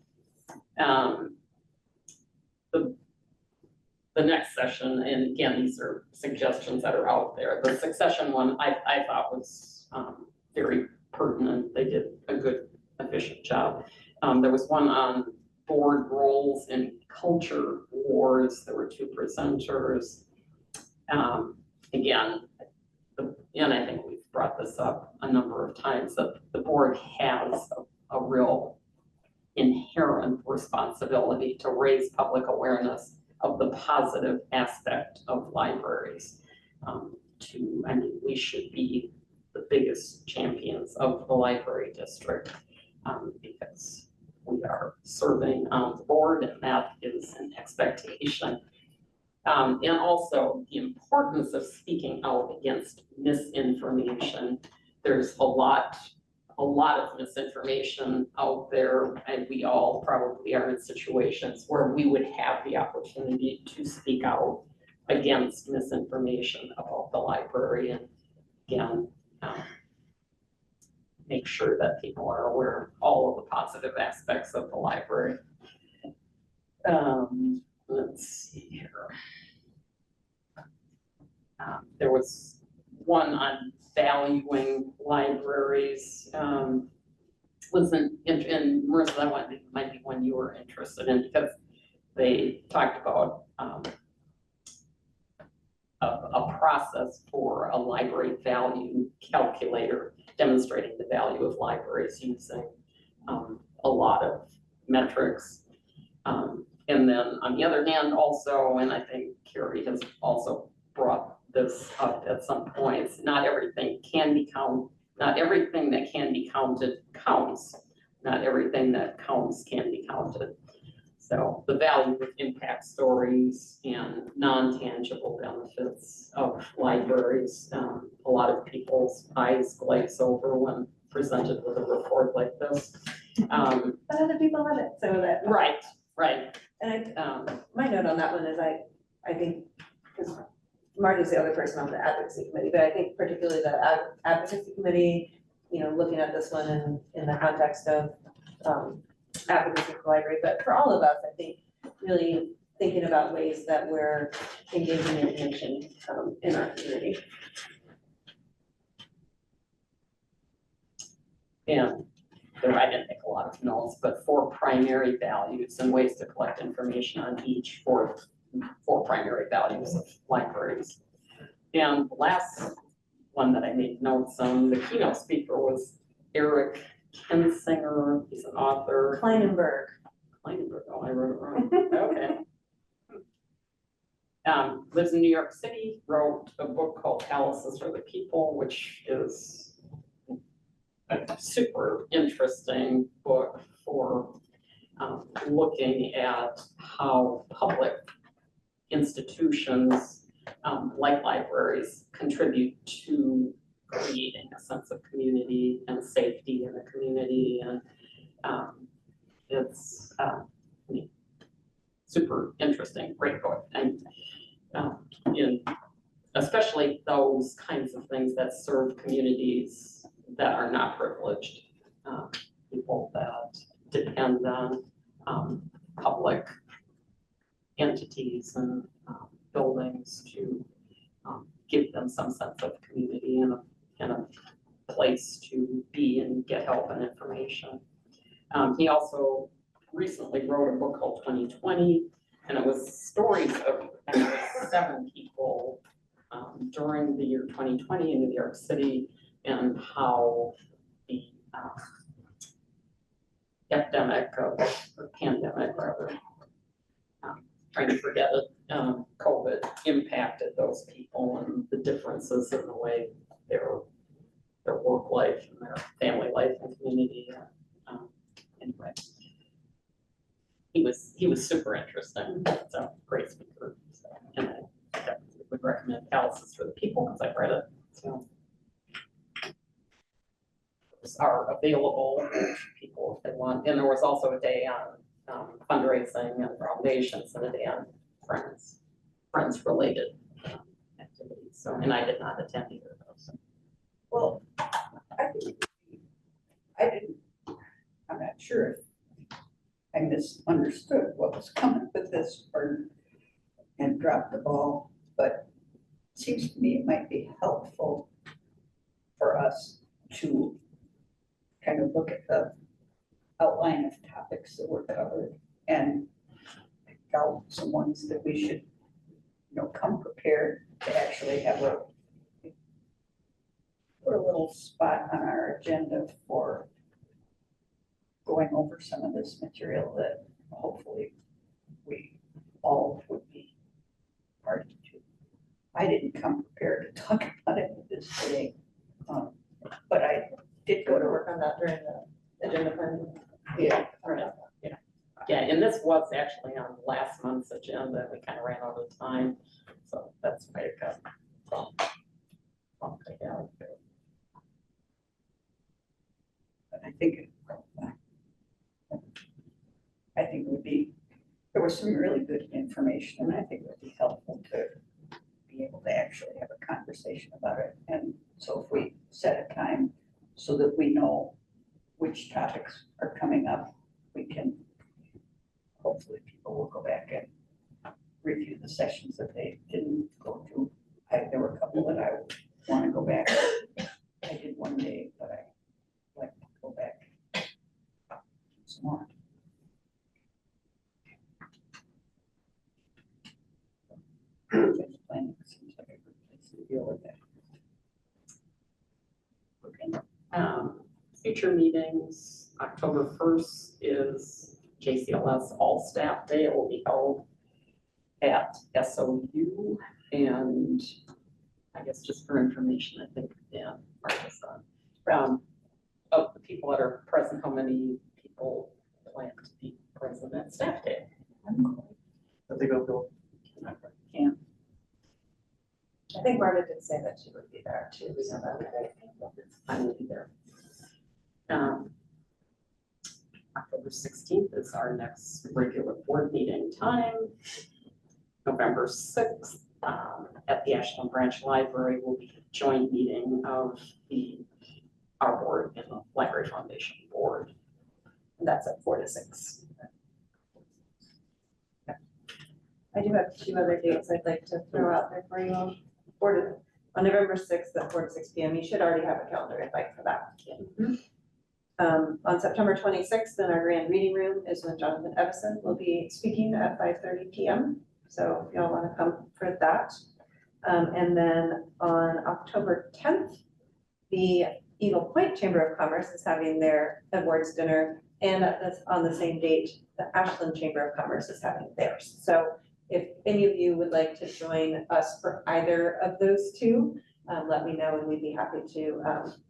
Speaker 1: The next session, and again, these are suggestions that are out there. The succession one I thought was very pertinent. They did a good, efficient job. There was one on board roles in culture wars. There were 2 presenters. Again, and I think we've brought this up a number of times, that the board has a real inherent responsibility to raise public awareness of the positive aspect of libraries. I mean, we should be the biggest champions of the library district because we are serving on the board, and that is an expectation. And also the importance of speaking out against misinformation. There's a lot of misinformation out there, and we all probably are in situations where we would have the opportunity to speak out against misinformation about the library, and again, make sure that people are aware of all of the positive aspects of the library. Let's see here. There was one on valuing libraries. Wasn't in Marissa, that one might be one you were interested in, because they talked about a process for a library value calculator demonstrating the value of libraries using a lot of metrics. And then on the other hand also, and I think Carrie has also brought this up at some points, not everything can be counted, not everything that can be counted counts. Not everything that counts can be counted. So the value of impact stories and non-tangible benefits of libraries, a lot of people's eyes glaze over when presented with a report like this.
Speaker 3: But other people love it, so that.
Speaker 1: Right.
Speaker 3: And my note on that one is I think, because Marty's the other person on the advocacy committee, but I think particularly the advocacy committee, you know, looking at this one in the context of advocacy for the library, but for all of us, I think really thinking about ways that we're engaging information in our community.
Speaker 1: And there, I didn't make a lot of notes, but 4 primary values and ways to collect information on each four primary values of libraries. And the last one that I made notes on, the keynote speaker was Eric Kinsinger. He's an author.
Speaker 3: Kleinenberg.
Speaker 1: Kleinenberg, oh, I wrote it wrong. Okay. Lives in New York City, wrote a book called Palaces for the People, which is a super interesting book for looking at how public institutions like libraries contribute to creating a sense of community and safety in the community. And it's super interesting, great book. And in especially those kinds of things that serve communities that are not privileged, people that depend on public entities and buildings to give them some sense of community and a place to be and get help and information. He also recently wrote a book called 2020, and it was stories of 7 people during the year 2020 in New York City, and how the epidemic or pandemic, rather, trying to forget it, COVID impacted those people and the differences in the way their work life and their family life and community. Anyway, he was super interesting. So great speaker. So, and I definitely would recommend Palaces for the People because I've read it. So those are available to people if they want. And there was also a day on fundraising and foundations and a day on friends related activities. So, and I did not attend either of those.
Speaker 8: Well, I'm not sure if I misunderstood what was coming with this and dropped the ball, but it seems to me it might be helpful for us to kind of look at the outline of topics that were covered and pick out some ones that we should, come prepared to actually have put a little spot on our agenda for going over some of this material that hopefully we all would be party to. I didn't come prepared to talk about it this day, but I did
Speaker 3: Go
Speaker 8: go
Speaker 3: to
Speaker 8: to
Speaker 3: work on that during the agenda planning.
Speaker 8: Yeah,
Speaker 1: Yeah, and this was actually on last month's agenda. We kind of ran out of time, so that's why it got bumped ahead.
Speaker 8: but I think it would be, there was some really good information, and I think it would be helpful to be able to actually have a conversation about it. And so if we set a time so that we know which topics are coming up, we can, hopefully people will go back and review the sessions that they didn't go to. There were a couple that I want to go back. I did one day, but I'd like to go back some more. Planning seems like a good place to deal with that.
Speaker 1: Okay. Future meetings, October 1st is JCLS All Staff Day. It will be held at SOU, and I guess just for information, I think Dan marked on. Of the people that are present, how many people plan to be present at Staff Day?
Speaker 2: But they go.
Speaker 1: Can't.
Speaker 3: I think Marta did say that she would be there too, so that would
Speaker 1: I will be there. October 16th is our next regular board meeting time. November 6th at the Ashland Branch Library will be a joint meeting of our board and the Library Foundation Board. And that's at 4 to 6.
Speaker 3: I do have 2 other dates I'd like to throw out there for you all. On November 6th at 4 to 6 p.m. You should already have a calendar invite for that. On September 26th in our grand reading room is when Jonathan Evison will be speaking at 5:30 p.m. So if y'all want to come for that. And then on October 10th, the Eagle Point Chamber of Commerce is having their awards dinner. And on the same date, the Ashland Chamber of Commerce is having theirs. So if any of you would like to join us for either of those 2, let me know and we'd be happy to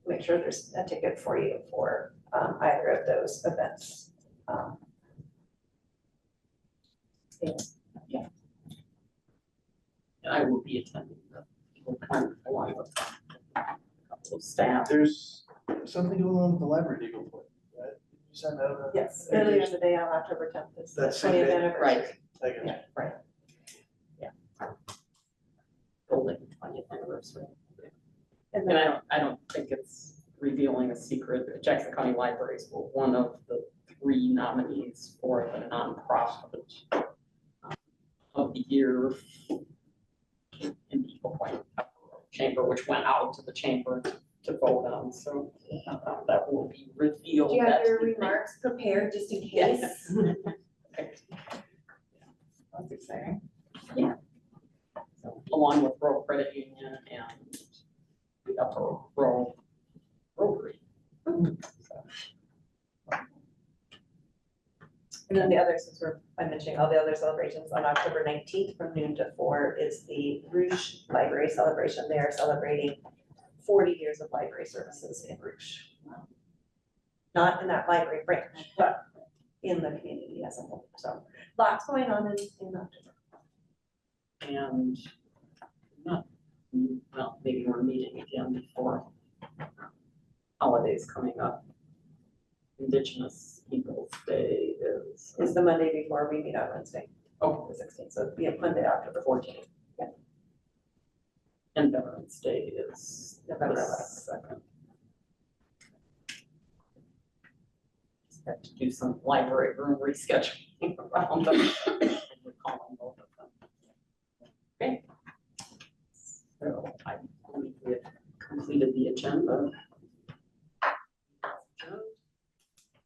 Speaker 3: make sure there's a ticket for you for either of those events.
Speaker 1: And I will be attending the Eagle Point along with a couple of staff.
Speaker 2: There's something going on with the library at Eagle Point, right? You sent out a.
Speaker 3: Yes, earlier in the day on October 10th is the
Speaker 2: That same
Speaker 3: 20th
Speaker 2: day?
Speaker 3: anniversary.
Speaker 1: Right.
Speaker 2: I guess.
Speaker 3: Yeah, right.
Speaker 1: Building 20th anniversary.
Speaker 3: And
Speaker 1: And
Speaker 3: then,
Speaker 1: I don't think it's revealing a secret that Jackson County Libraries were one of the 3 nominees for the nonprofit of the year in the Eagle Point Chamber, which went out to the chamber to vote on, so that will be revealed.
Speaker 3: do you have
Speaker 1: that
Speaker 3: your
Speaker 1: evening.
Speaker 3: remarks prepared just in case?
Speaker 1: Yes.
Speaker 4: That's exciting.
Speaker 1: So, along with Rural Credit Union and the Upper Rural Rotary.
Speaker 3: And then the other, since I'm mentioning all the other celebrations, on October 19th from noon to 4 is the Rouge Library celebration. They are celebrating 40 years of library services in Rouge. Not in that library branch, but in the community as a whole. So lots going on in October.
Speaker 1: And well, maybe we're meeting again before holidays coming up. Indigenous Peoples' Day
Speaker 3: Is the Monday before we meet on Wednesday,
Speaker 1: oh,
Speaker 3: the 16th. So it'll be a Monday, October 14th.
Speaker 1: and Veterans Day is
Speaker 3: November
Speaker 1: the
Speaker 3: 11th.
Speaker 1: 2nd. Just have to do some library room rescheduling around them. We're calling both of them. Okay. So I believe we have completed the agenda.